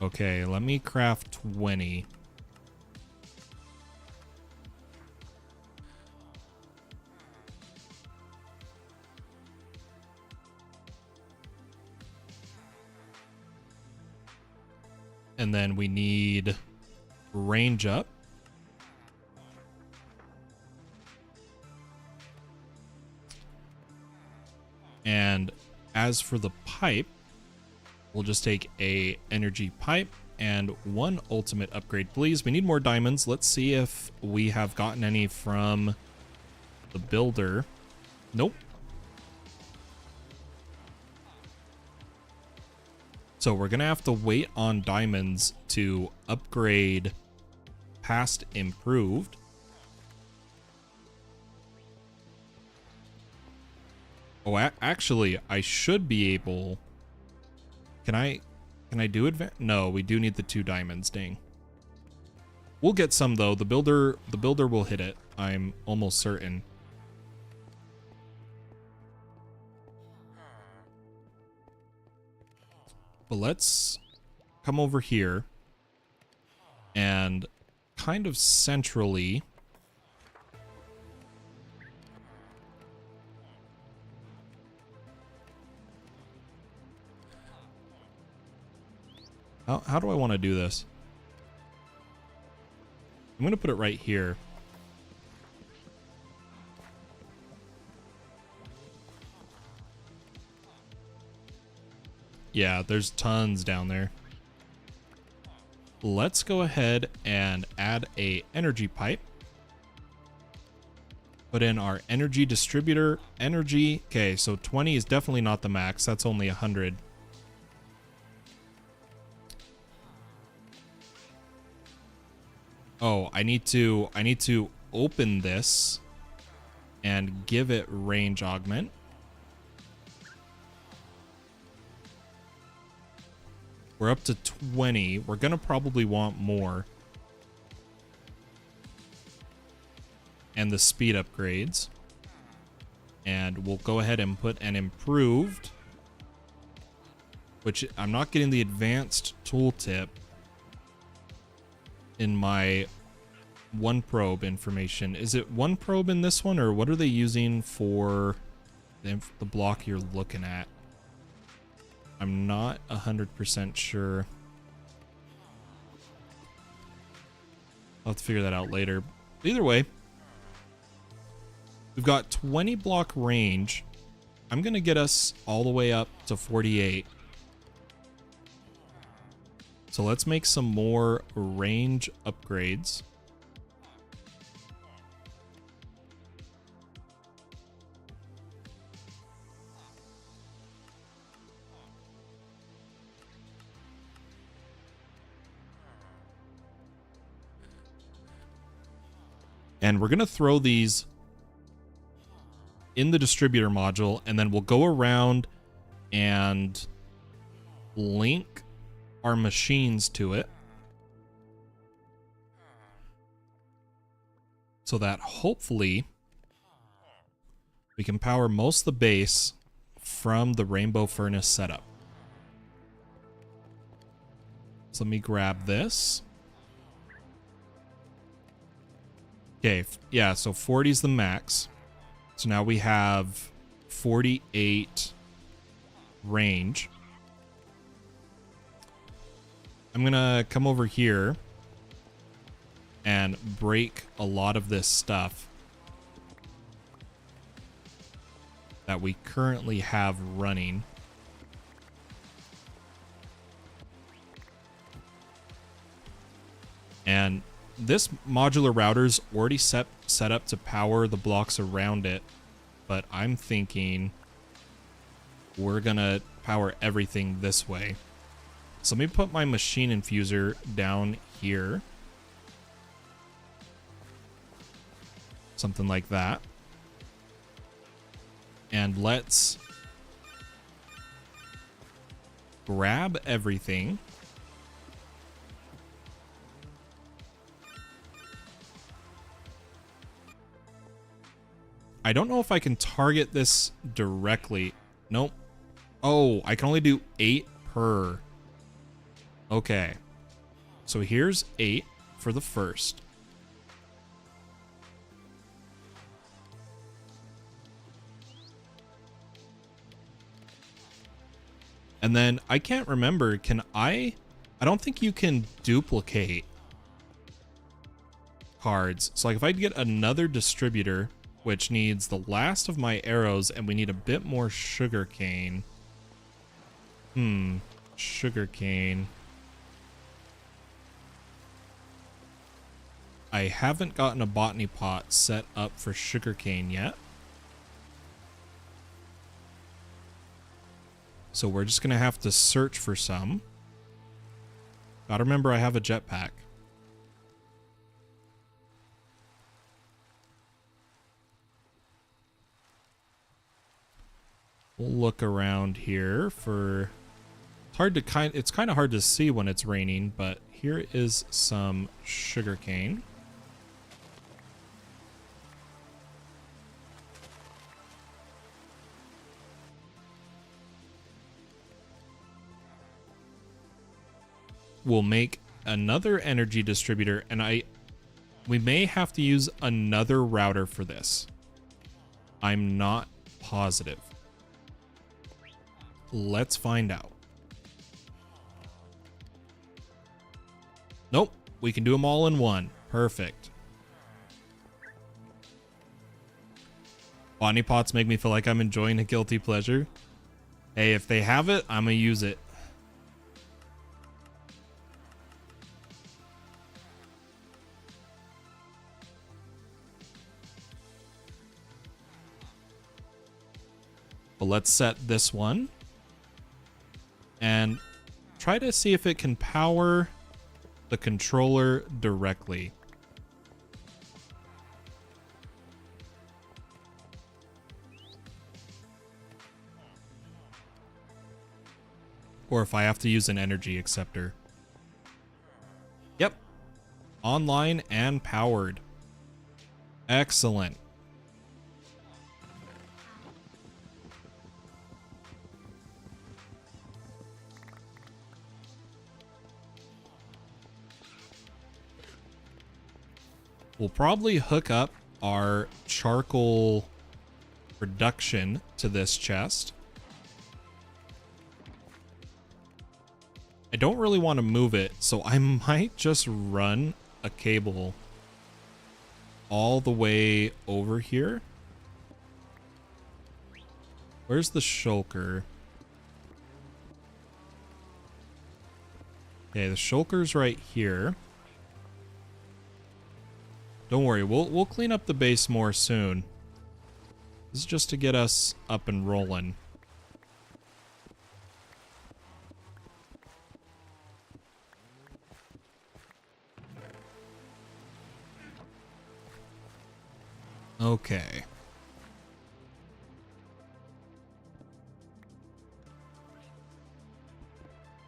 Okay, let me craft 20. And then we need range up. And as for the pipe, we'll just take a energy pipe and one ultimate upgrade, please. We need more diamonds. Let's see if we have gotten any from the builder. Nope. So we're going to have to wait on diamonds to upgrade past improved. Oh, actually, I should be able... Can I do advance? No, we do need the 2 diamonds, dang. We'll get some though. The builder will hit it. I'm almost certain. But let's come over here and kind of centrally how do I want to do this? I'm going to put it right here. Yeah, there's tons down there. Let's go ahead and add a energy pipe. Put in our energy distributor, energy. Okay, so 20 is definitely not the max. That's only 100. Oh, I need to open this and give it range augment. We're up to 20. We're going to probably want more. And the speed upgrades. And we'll go ahead and put an improved, which I'm not getting the advanced tooltip in my one probe information. Is it one probe in this one, or what are they using for the block you're looking at? I'm not 100% sure. I'll have to figure that out later. Either way, we've got 20 block range. I'm going to get us all the way up to 48. So let's make some more range upgrades. And we're going to throw these in the distributor module, and then we'll go around and link our machines to it so that hopefully we can power most of the base from the rainbow furnace setup. So let me grab this. Okay, yeah, so 40 is the max. So now we have 48 range. I'm gonna come over here and break a lot of this stuff that we currently have running. And this modular router's already set up to power the blocks around it, but I'm thinking we're gonna power everything this way. So let me put my machine infuser down here. Something like that. And let's grab everything. I don't know if I can target this directly. Nope. Oh, I can only do 8 per. Okay. So here's 8 for the first. And then I can't remember, I don't think you can duplicate cards. So like if I get another distributor, which needs the last of my arrows, and we need a bit more sugarcane. Sugarcane. I haven't gotten a botany pot set up for sugarcane yet. So we're just gonna have to search for some. Gotta remember I have a jetpack. We'll look around here for... It's kind of hard to see when it's raining, but here is some sugarcane. We'll make another energy distributor, and we may have to use another router for this. I'm not positive. Let's find out. Nope, we can do them all in one. Perfect. Botany pots make me feel like I'm enjoying a guilty pleasure. Hey, if they have it, I'm gonna use it. But let's set this one and try to see if it can power the controller directly. Or if I have to use an energy acceptor. Yep. Online and powered. Excellent. We'll probably hook up our charcoal production to this chest. I don't really want to move it, so I might just run a cable all the way over here. Where's the shulker? Okay, the shulker's right here. Don't worry, we'll clean up the base more soon. This is just to get us up and rolling. Okay.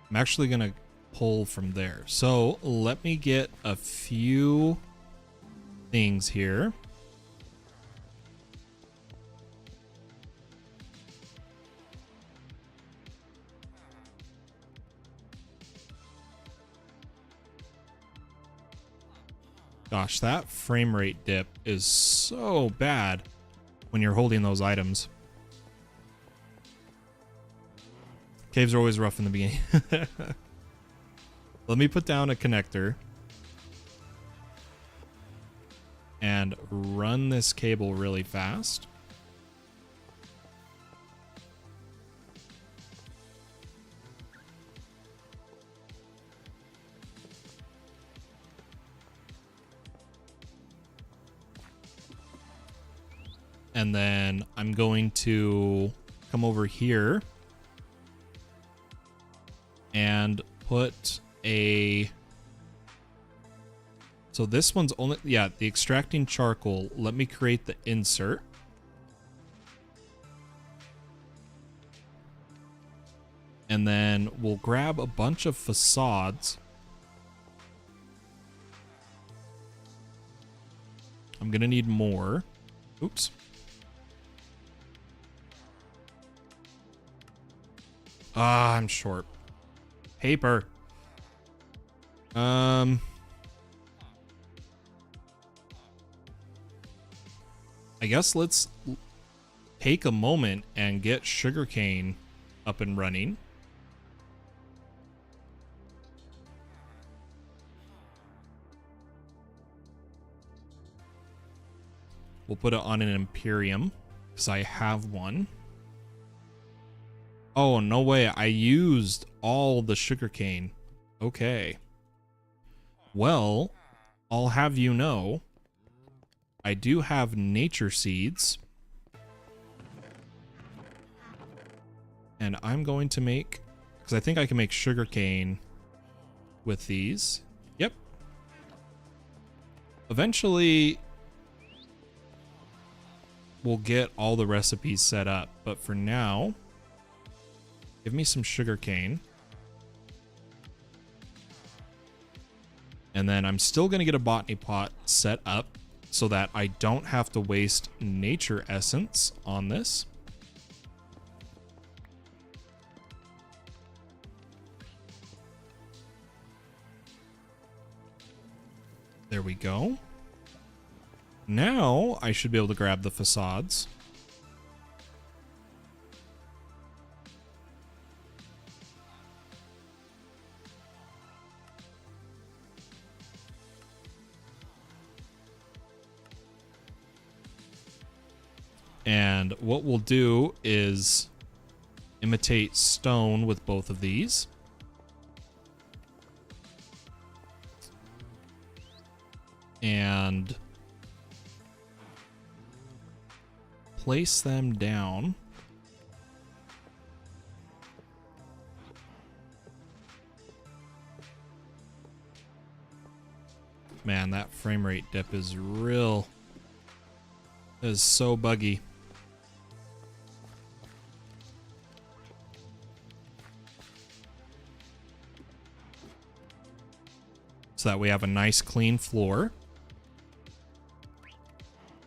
I'm actually gonna pull from there. So let me get a few things here. Gosh, that frame rate dip is so bad when you're holding those items. Caves are always rough in the beginning. Let me put down a connector and run this cable really fast. And then I'm going to come over here and put a... So this one's only... Yeah, the extracting charcoal. Let me create the insert. And then we'll grab a bunch of facades. I'm gonna need more. Oops. Ah, I'm short. Paper. I guess let's take a moment and get sugarcane up and running. We'll put it on an Imperium because I have one. Oh, no way. I used all the sugarcane. Okay. Well, I'll have you know, I do have nature seeds. And I'm going to make, because I think I can make sugarcane with these. Yep. Eventually, we'll get all the recipes set up. But for now, give me some sugarcane. And then I'm still going to get a botany pot set up so that I don't have to waste nature essence on this. There we go. Now I should be able to grab the facades. And what we'll do is imitate stone with both of these. And place them down. Man, that frame rate dip is real. It is so buggy. So that we have a nice clean floor.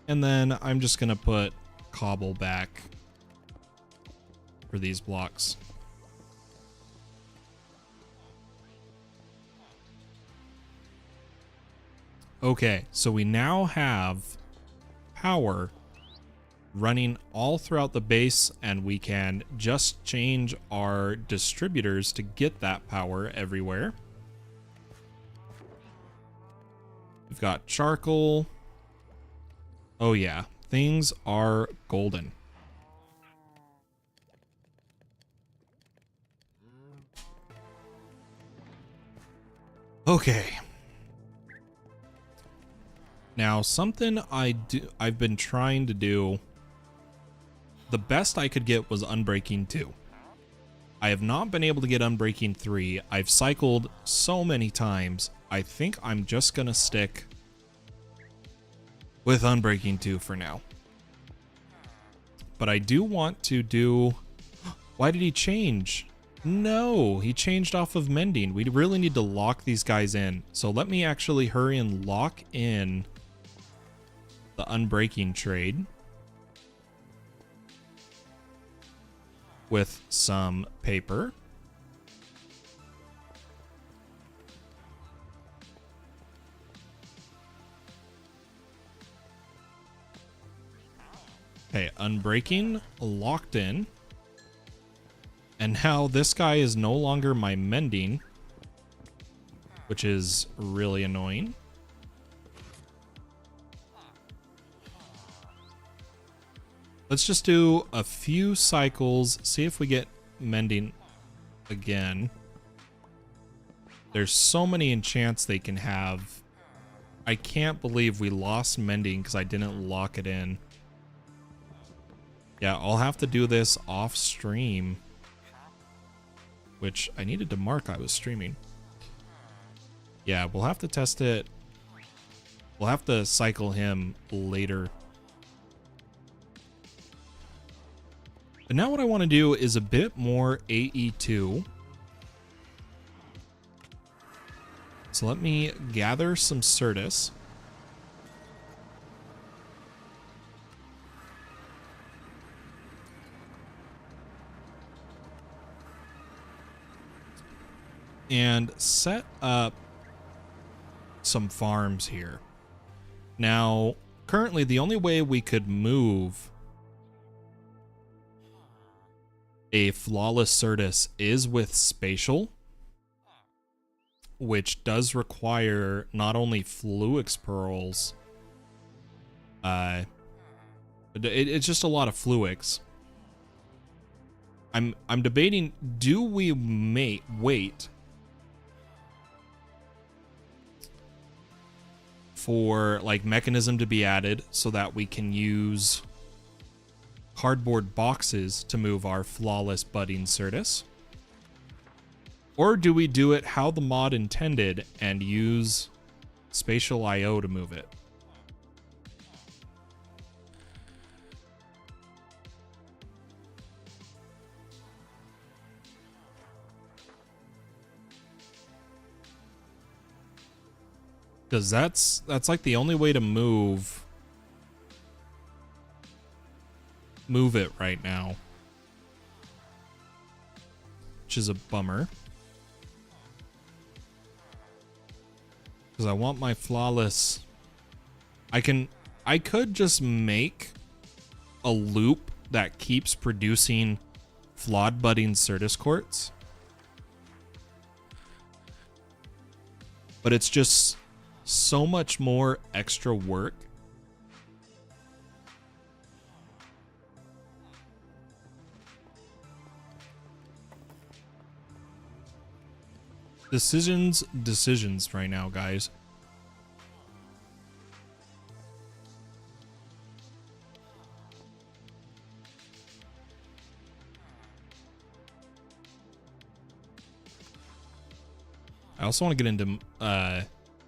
And then I'm just going to put cobble back for these blocks. Okay, so we now have power running all throughout the base, and we can just change our distributors to get that power everywhere. We've got charcoal. Oh yeah, things are golden. Okay. Now, something I've been trying to do, the best I could get was Unbreaking 2. I have not been able to get Unbreaking 3. I've cycled so many times. I think I'm just gonna stick with Unbreaking 2 for now. But I do want to do... Why did he change? No, he changed off of mending. We really need to lock these guys in. So let me actually hurry and lock in the Unbreaking trade with some paper. Okay, Unbreaking locked in. And now this guy is no longer my mending, which is really annoying. Let's just do a few cycles, see if we get mending again. There's so many enchants they can have. I can't believe we lost mending because I didn't lock it in. Yeah, I'll have to do this off stream, which I needed to mark I was streaming. Yeah, we'll have to test it. We'll have to cycle him later. But now what I want to do is a bit more AE2. So let me gather some Certus. And set up some farms here. Now, currently the only way we could move a flawless Certus is with spatial, which does require not only Fluix pearls, it's just a lot of Fluix. I'm debating, do we wait for like mechanism to be added so that we can use cardboard boxes to move our flawless budding Certus? Or do we do it how the mod intended and use spatial IO to move it? Because that's like the only way to move it right now, which is a bummer. Because I want my flawless. I could just make a loop that keeps producing flawed budding Certus quartz, but it's just so much more extra work. Decisions right now, guys. I also want to get into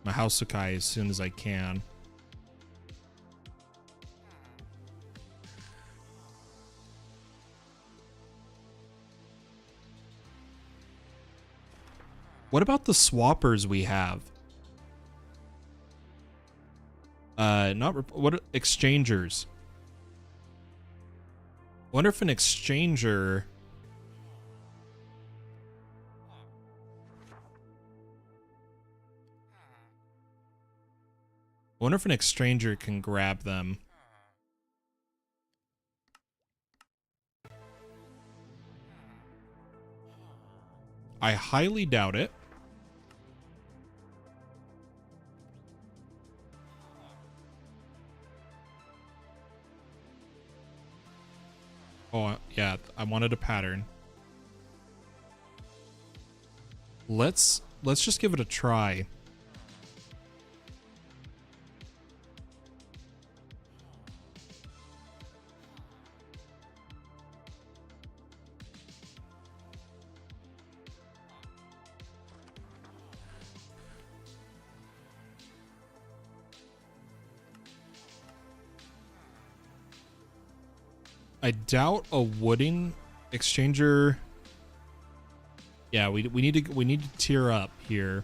my house Sukai as soon as I can. What about the swappers we have? What exchangers? Wonder if an exchanger. Wonder if an exchanger can grab them. I highly doubt it. Oh, yeah, I wanted a pattern. Let's just give it a try. I doubt a wooden exchanger. Yeah, we need to tier up here.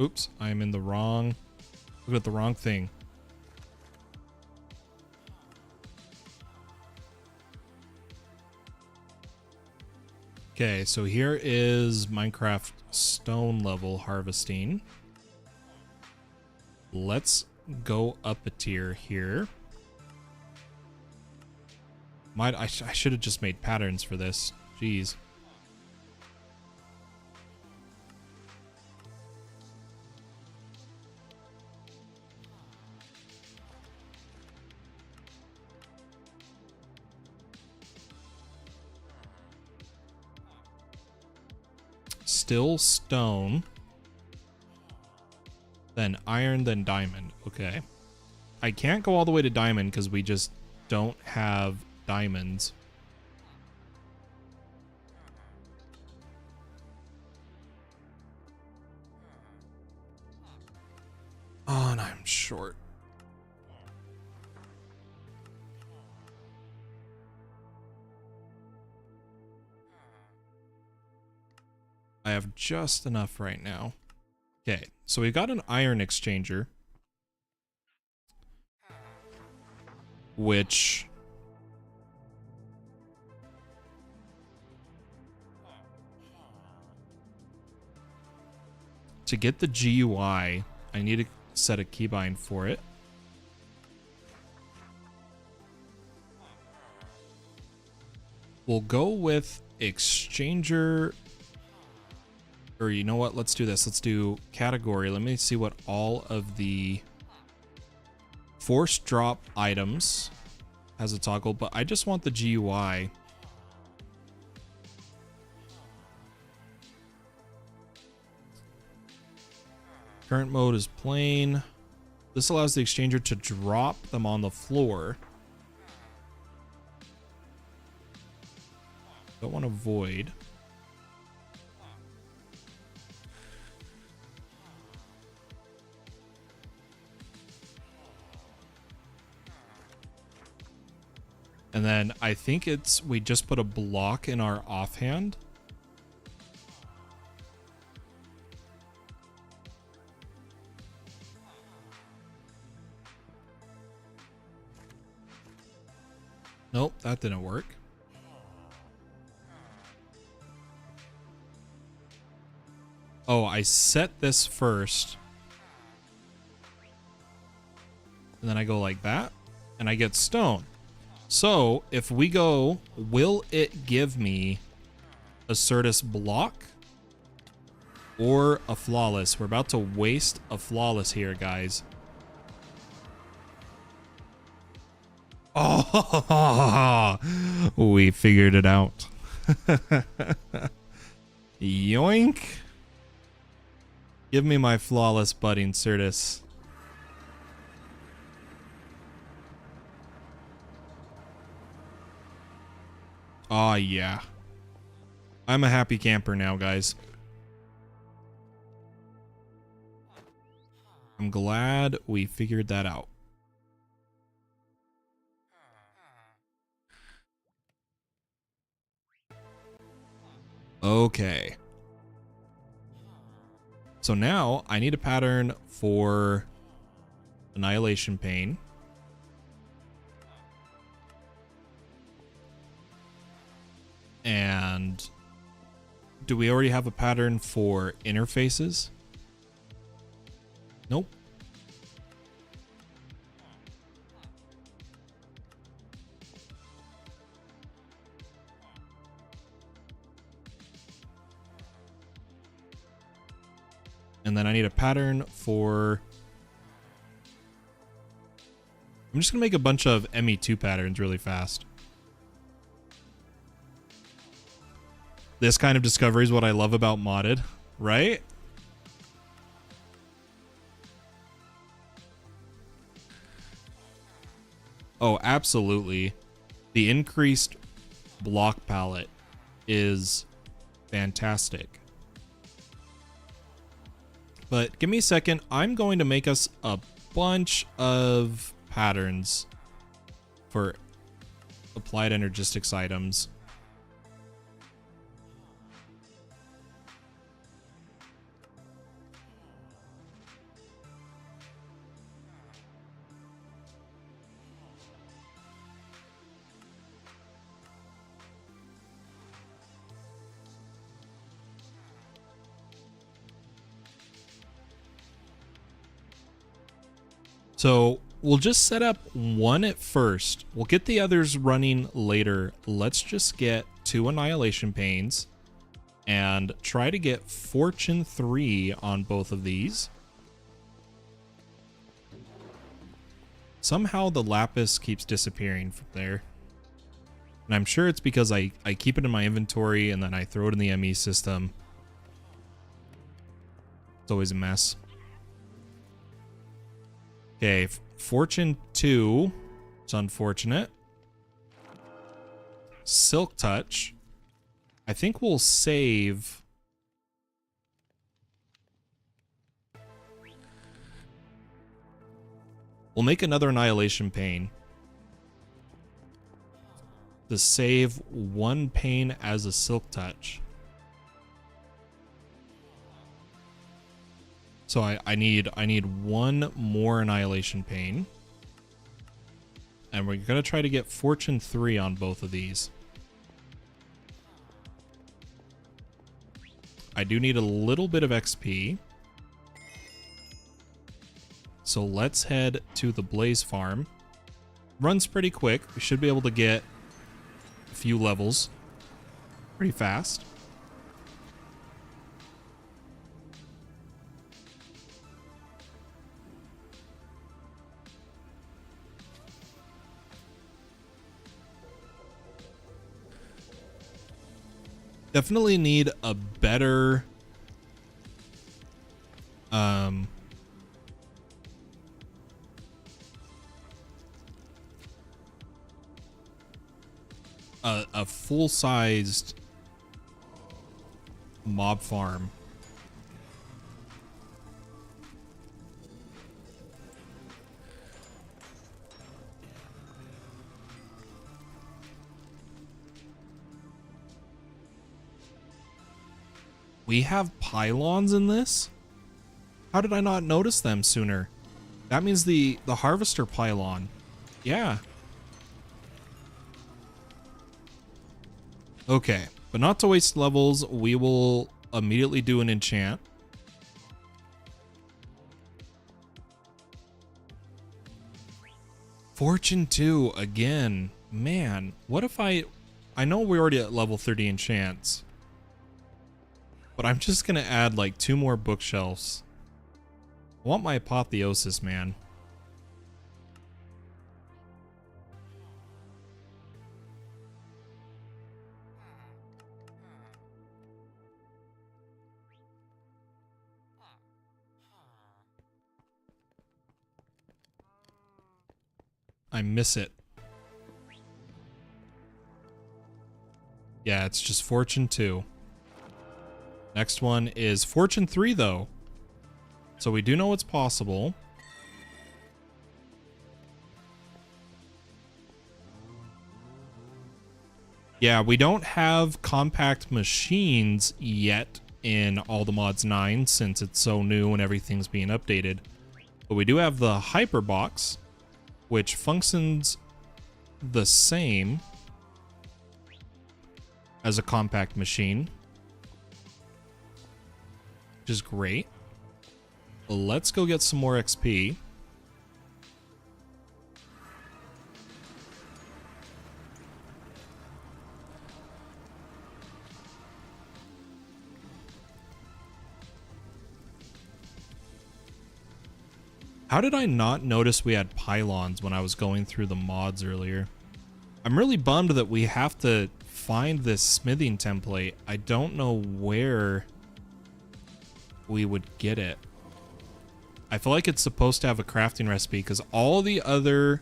Oops, I am in the wrong. Look at the wrong thing. Okay, so here is Minecraft stone level harvesting. Let's go up a tier here. I should have just made patterns for this. Jeez. Still stone. Then iron, then diamond. Okay. I can't go all the way to diamond because we just don't have diamonds. Oh, and I'm short. I have just enough right now. Okay, so we got an iron exchanger, which to get the GUI, I need to set a keybind for it. We'll go with exchanger, or you know what? Let's do this. Let's do category. Let me see what all of the force drop items has a toggle, but I just want the GUI. Current mode is plain. This allows the exchanger to drop them on the floor. Don't want to void. And then I think we just put a block in our offhand. Nope, that didn't work. Oh, I set this first. And then I go like that, and I get stone. So if we go, will it give me a Certus block or a flawless? We're about to waste a flawless here, guys. Oh, we figured it out. Yoink. Give me my flawless budding Certus. Oh, yeah. I'm a happy camper now, guys. I'm glad we figured that out. Okay. So now I need a pattern for Annihilation Pain. And do we already have a pattern for interfaces? Nope. And then I need a pattern for... I'm just going to make a bunch of ME2 patterns really fast. This kind of discovery is what I love about modded, right? Oh, absolutely. The increased block palette is fantastic. But give me a second. I'm going to make us a bunch of patterns for applied energistics items. So we'll just set up one at first. We'll get the others running later. Let's just get 2 Annihilation Panes and try to get Fortune 3 on both of these. Somehow the Lapis keeps disappearing from there. And I'm sure it's because I keep it in my inventory and then I throw it in the ME system. It's always a mess. Okay, Fortune 2. It's unfortunate. Silk Touch. I think we'll save. We'll make another Annihilation Pane to save 1 pane as a Silk Touch. So I need 1 more Annihilation Pane. And we're going to try to get Fortune 3 on both of these. I do need a little bit of XP. So let's head to the Blaze Farm. Runs pretty quick. We should be able to get a few levels pretty fast. Definitely need a better a full-sized mob farm. We have pylons in this? How did I not notice them sooner? That means the harvester pylon. Yeah. Okay, but not to waste levels, we will immediately do an enchant. Fortune 2 again. Man, what if I know we're already at level 30 enchants. But I'm just gonna add like 2 more bookshelves. I want my apotheosis, man. I miss it. Yeah, it's just Fortune 2. Next one is Fortune 3, though. So we do know it's possible. Yeah, we don't have compact machines yet in All the Mods 9 since it's so new and everything's being updated. But we do have the Hyperbox, which functions the same as a compact machine, which is great. Let's go get some more XP. How did I not notice we had pylons when I was going through the mods earlier? I'm really bummed that we have to find this smithing template. I don't know where we would get it. I feel like it's supposed to have a crafting recipe because all the other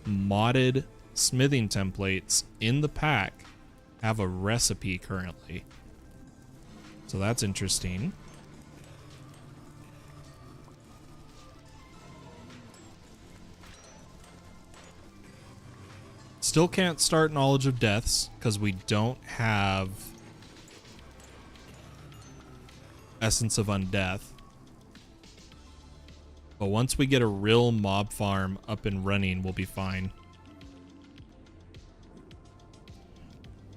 modded smithing templates in the pack have a recipe currently. So that's interesting. Still can't start Knowledge of Deaths because we don't have Essence of Undeath. But once we get a real mob farm up and running, we'll be fine.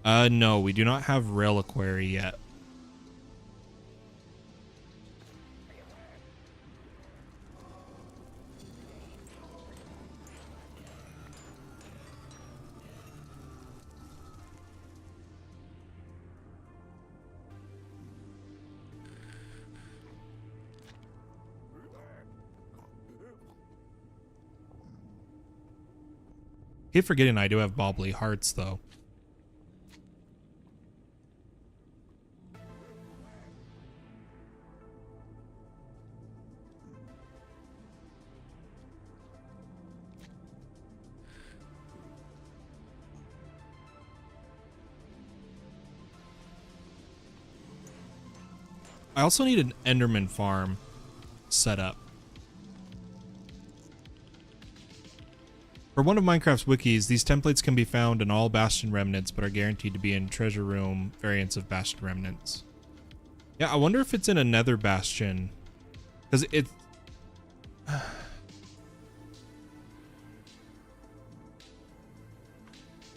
No, we do not have Reliquary yet. Keep forgetting I do have bobbly hearts, though. I also need an Enderman farm set up. For one of Minecraft's wikis, these templates can be found in all Bastion remnants, but are guaranteed to be in Treasure Room variants of Bastion remnants. Yeah, I wonder if it's in a Nether Bastion, because it.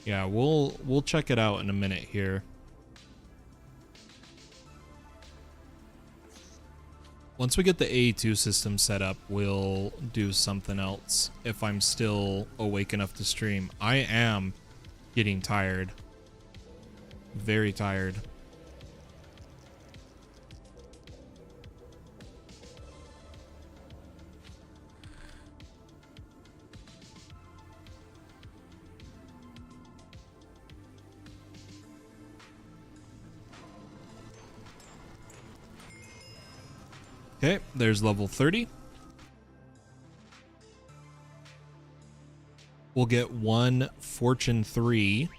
Yeah, we'll check it out in a minute here. Once we get the AE2 system set up, we'll do something else if I'm still awake enough to stream. I am getting tired. Very tired. Okay, there's level 30. We'll get one Fortune 3.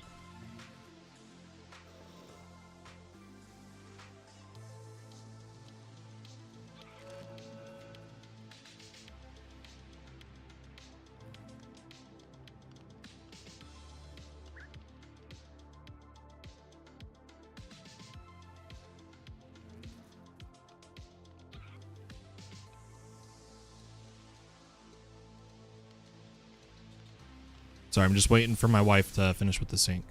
Sorry, I'm just waiting for my wife to finish with the sink.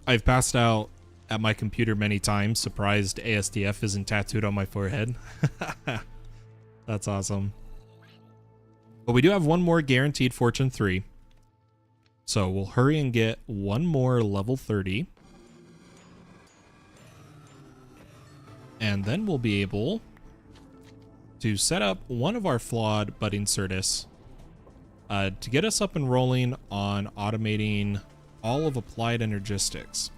I've passed out at my computer many times, surprised ASDF isn't tattooed on my forehead. That's awesome. But we do have one more guaranteed Fortune 3. So we'll hurry and get one more level 30. And then we'll be able to set up one of our flawed budding Certus to get us up and rolling on automating all of applied energistics.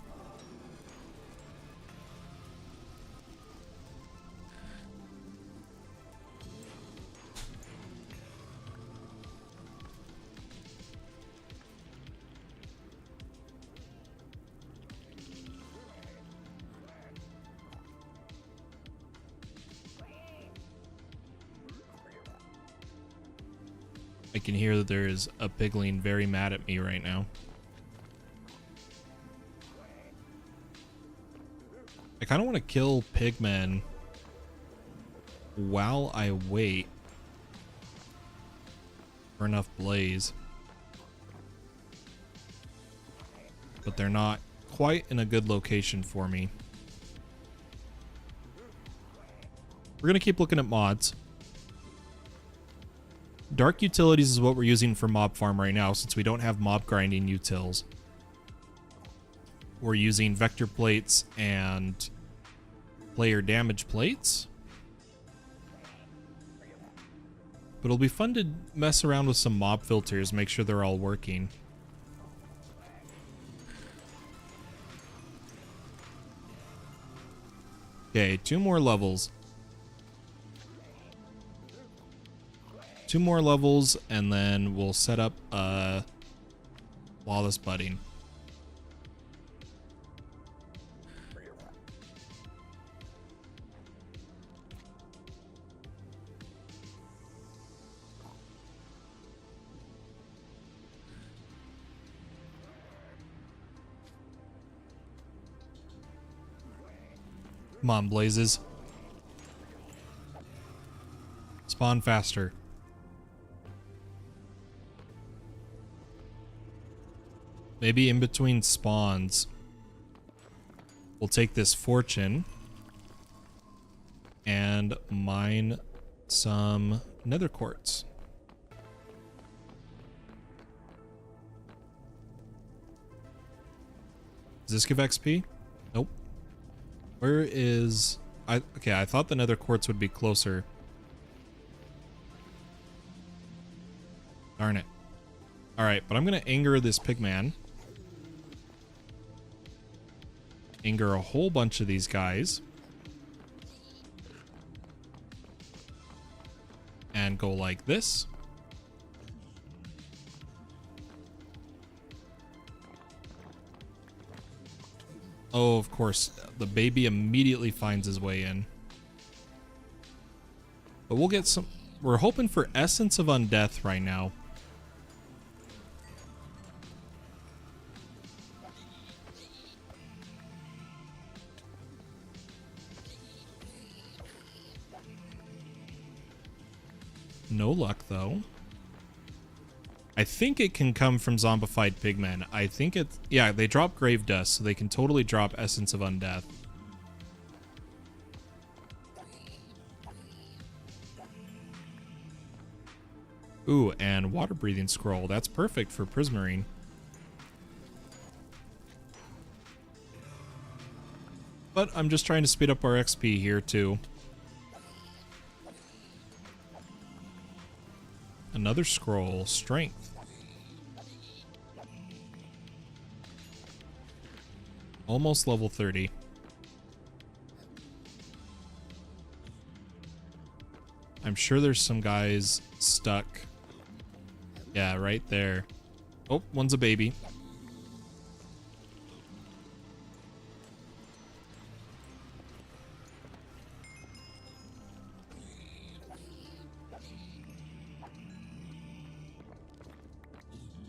I can hear that there is a pigling very mad at me right now. I kind of want to kill pigmen while I wait for enough blaze. But they're not quite in a good location for me. We're going to keep looking at mods. Dark Utilities is what we're using for mob farm right now, since we don't have mob grinding utils. We're using vector plates and player damage plates. But it'll be fun to mess around with some mob filters, make sure they're all working. Okay, 2 more levels. 2 more levels, and then we'll set up flawless budding. Come on, Blazes. Spawn faster. Maybe in between spawns, we'll take this fortune and mine some nether quartz. Does this give XP? Nope. Where is... Okay, I thought the nether quartz would be closer. Darn it. Alright, but I'm going to anger this pigman. Anger a whole bunch of these guys. And go like this. Oh, of course, the baby immediately finds his way in. But we'll get some... We're hoping for Essence of Undeath right now. No luck, though. I think it can come from zombified pigmen. I think it's... Yeah, they drop grave dust, so they can totally drop Essence of Undeath. Ooh, and water breathing scroll. That's perfect for Prismarine. But I'm just trying to speed up our XP here, too. Another scroll. Strength. Almost level 30. I'm sure there's some guys stuck. Yeah, right there. Oh, one's a baby.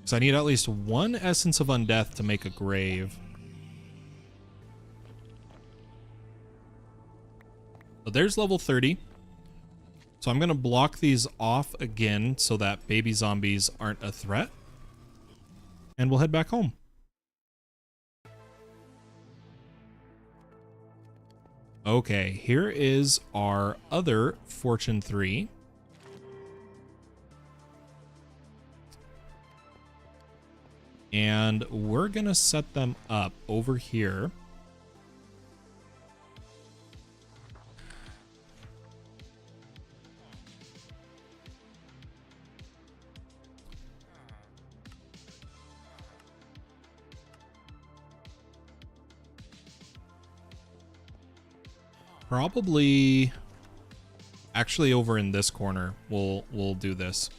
So I need at least 1 Essence of Undeath to make a grave. So there's level 30. So I'm going to block these off again so that baby zombies aren't a threat. And we'll head back home. Okay, here is our other Fortune 3. And we're going to set them up over here. Probably actually over in this corner we'll do this.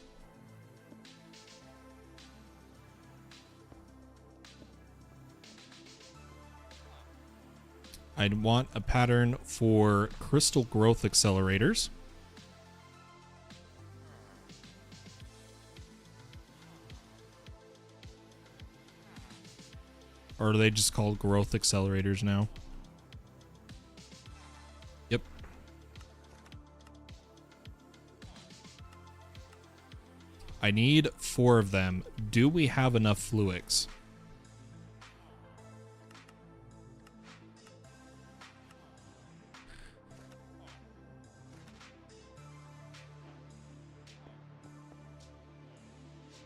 I'd want a pattern for crystal growth accelerators. Or are they just called growth accelerators now? Yep. I need 4 of them. Do we have enough Fluix?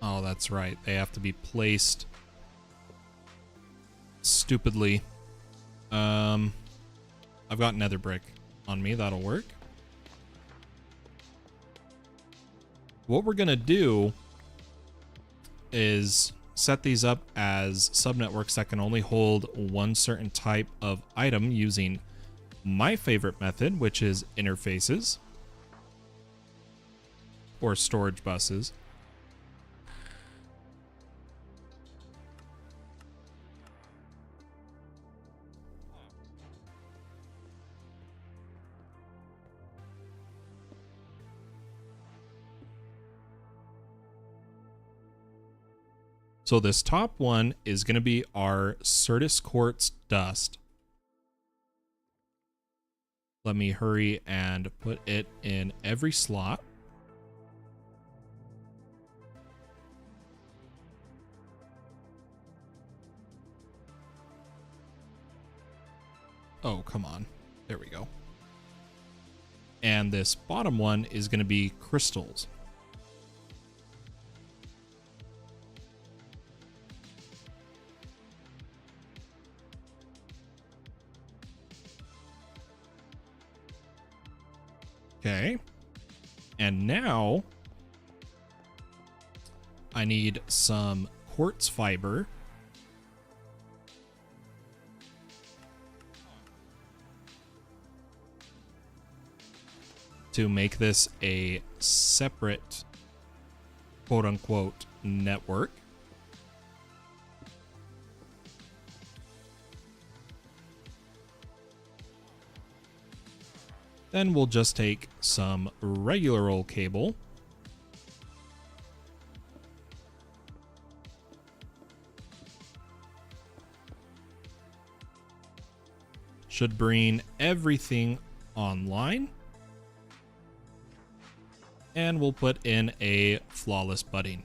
Oh, that's right. They have to be placed stupidly. I'm I've got nether brick on me. That'll work. What we're going to do is set these up as subnetworks that can only hold one certain type of item using my favorite method, which is interfaces or storage buses. So this top one is going to be our Certus Quartz dust. Let me hurry and put it in every slot. Oh, come on. There we go. And this bottom one is going to be crystals. Okay. And now I need some quartz fiber. To make this a separate quote unquote network. Then we'll just take some regular old cable. Should bring everything online. And we'll put in a flawless budding.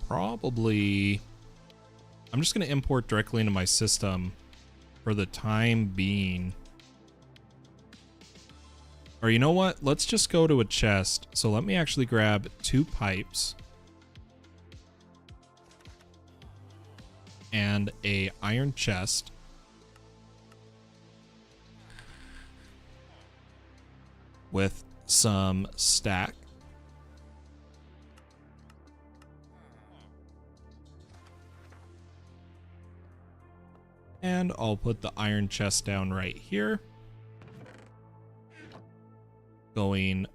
Probably, I'm just going to import directly into my system for the time being. Or you know what? Let's just go to a chest. So let me actually grab 2 pipes and a iron chest. With some stack. And I'll put the iron chest down right here. Going.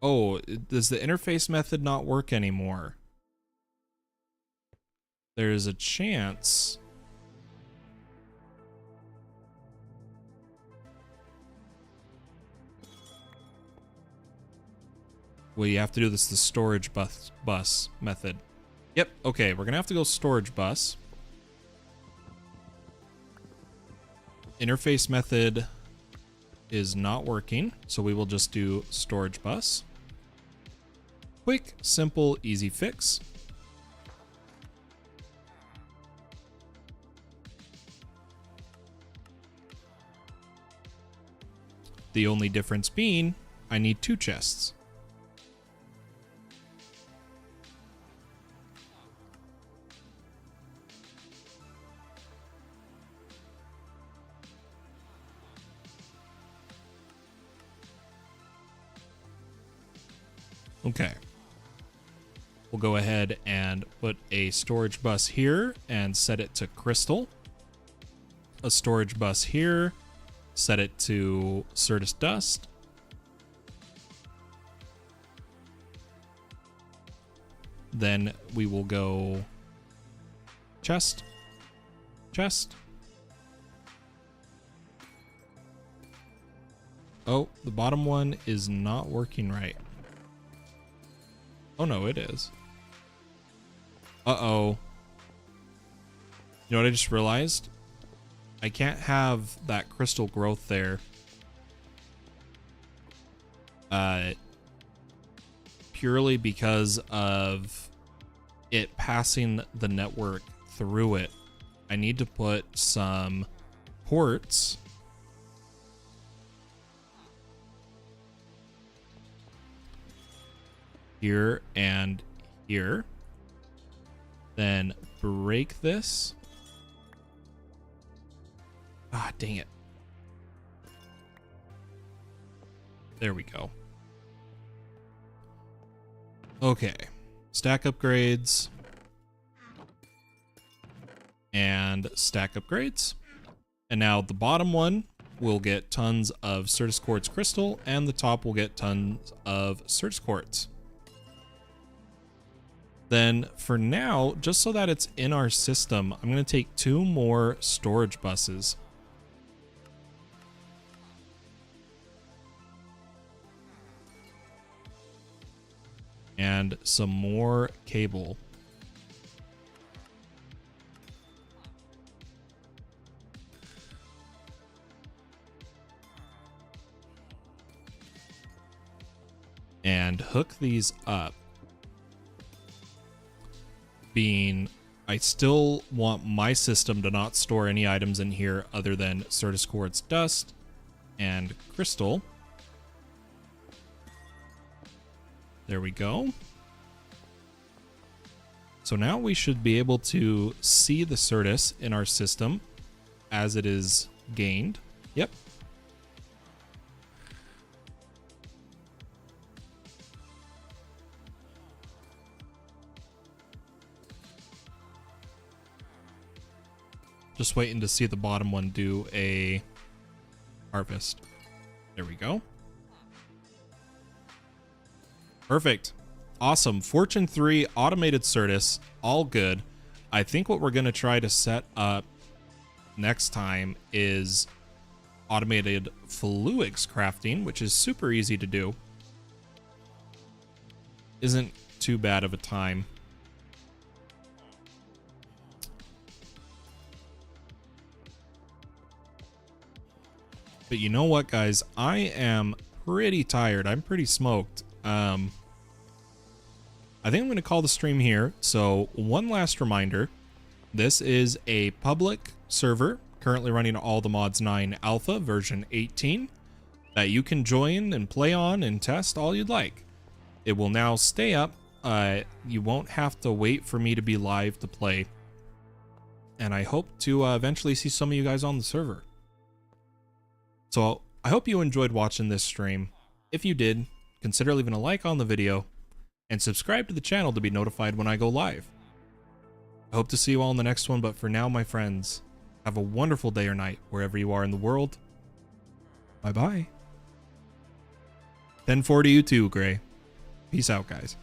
Oh, does the interface method not work anymore? There's a chance. Well, you have to do this the storage bus method. Yep, okay, we're gonna have to go storage bus. Interface method is not working, so we will just do storage bus. Quick, simple, easy fix. The only difference being, I need 2 chests. Okay. We'll go ahead and put a storage bus here and set it to crystal. A storage bus here, set it to Certus dust. Then we will go chest, chest. Oh, the bottom one is not working right. Oh no, it is. Uh-oh. You know what I just realized? I can't have that crystal growth there. Purely because of it passing the network through it. I need to put some ports here and here. Then break this. Ah, dang it. There we go. Okay. Stack upgrades. And stack upgrades. And now the bottom one will get tons of Certus Quartz Crystal, and the top will get tons of Certus Quartz. Then for now, just so that it's in our system, I'm going to take 2 more storage buses. And some more cable. And hook these up. Being, I still want my system to not store any items in here other than Certus Quartz dust and crystal. There we go. So now we should be able to see the Certus in our system as it is gained. Yep. Just waiting to see the bottom one do a harvest. There we go. Perfect. Awesome. Fortune 3 automated Certus, all good. I think what we're going to try to set up next time is automated fluix crafting, which is super easy to do. Isn't too bad of a time. But you know what, guys? I am pretty tired. I'm pretty smoked. I think I'm going to call the stream here. So one last reminder. This is a public server currently running all the mods 9 alpha version 18 that you can join and play on and test all you'd like. It will now stay up. You won't have to wait for me to be live to play. And I hope to eventually see some of you guys on the server. So I hope you enjoyed watching this stream. If you did, consider leaving a like on the video and subscribe to the channel to be notified when I go live. I hope to see you all in the next one, but for now, my friends, have a wonderful day or night wherever you are in the world. Bye-bye. 10-4 to you too, Gray. Peace out, guys.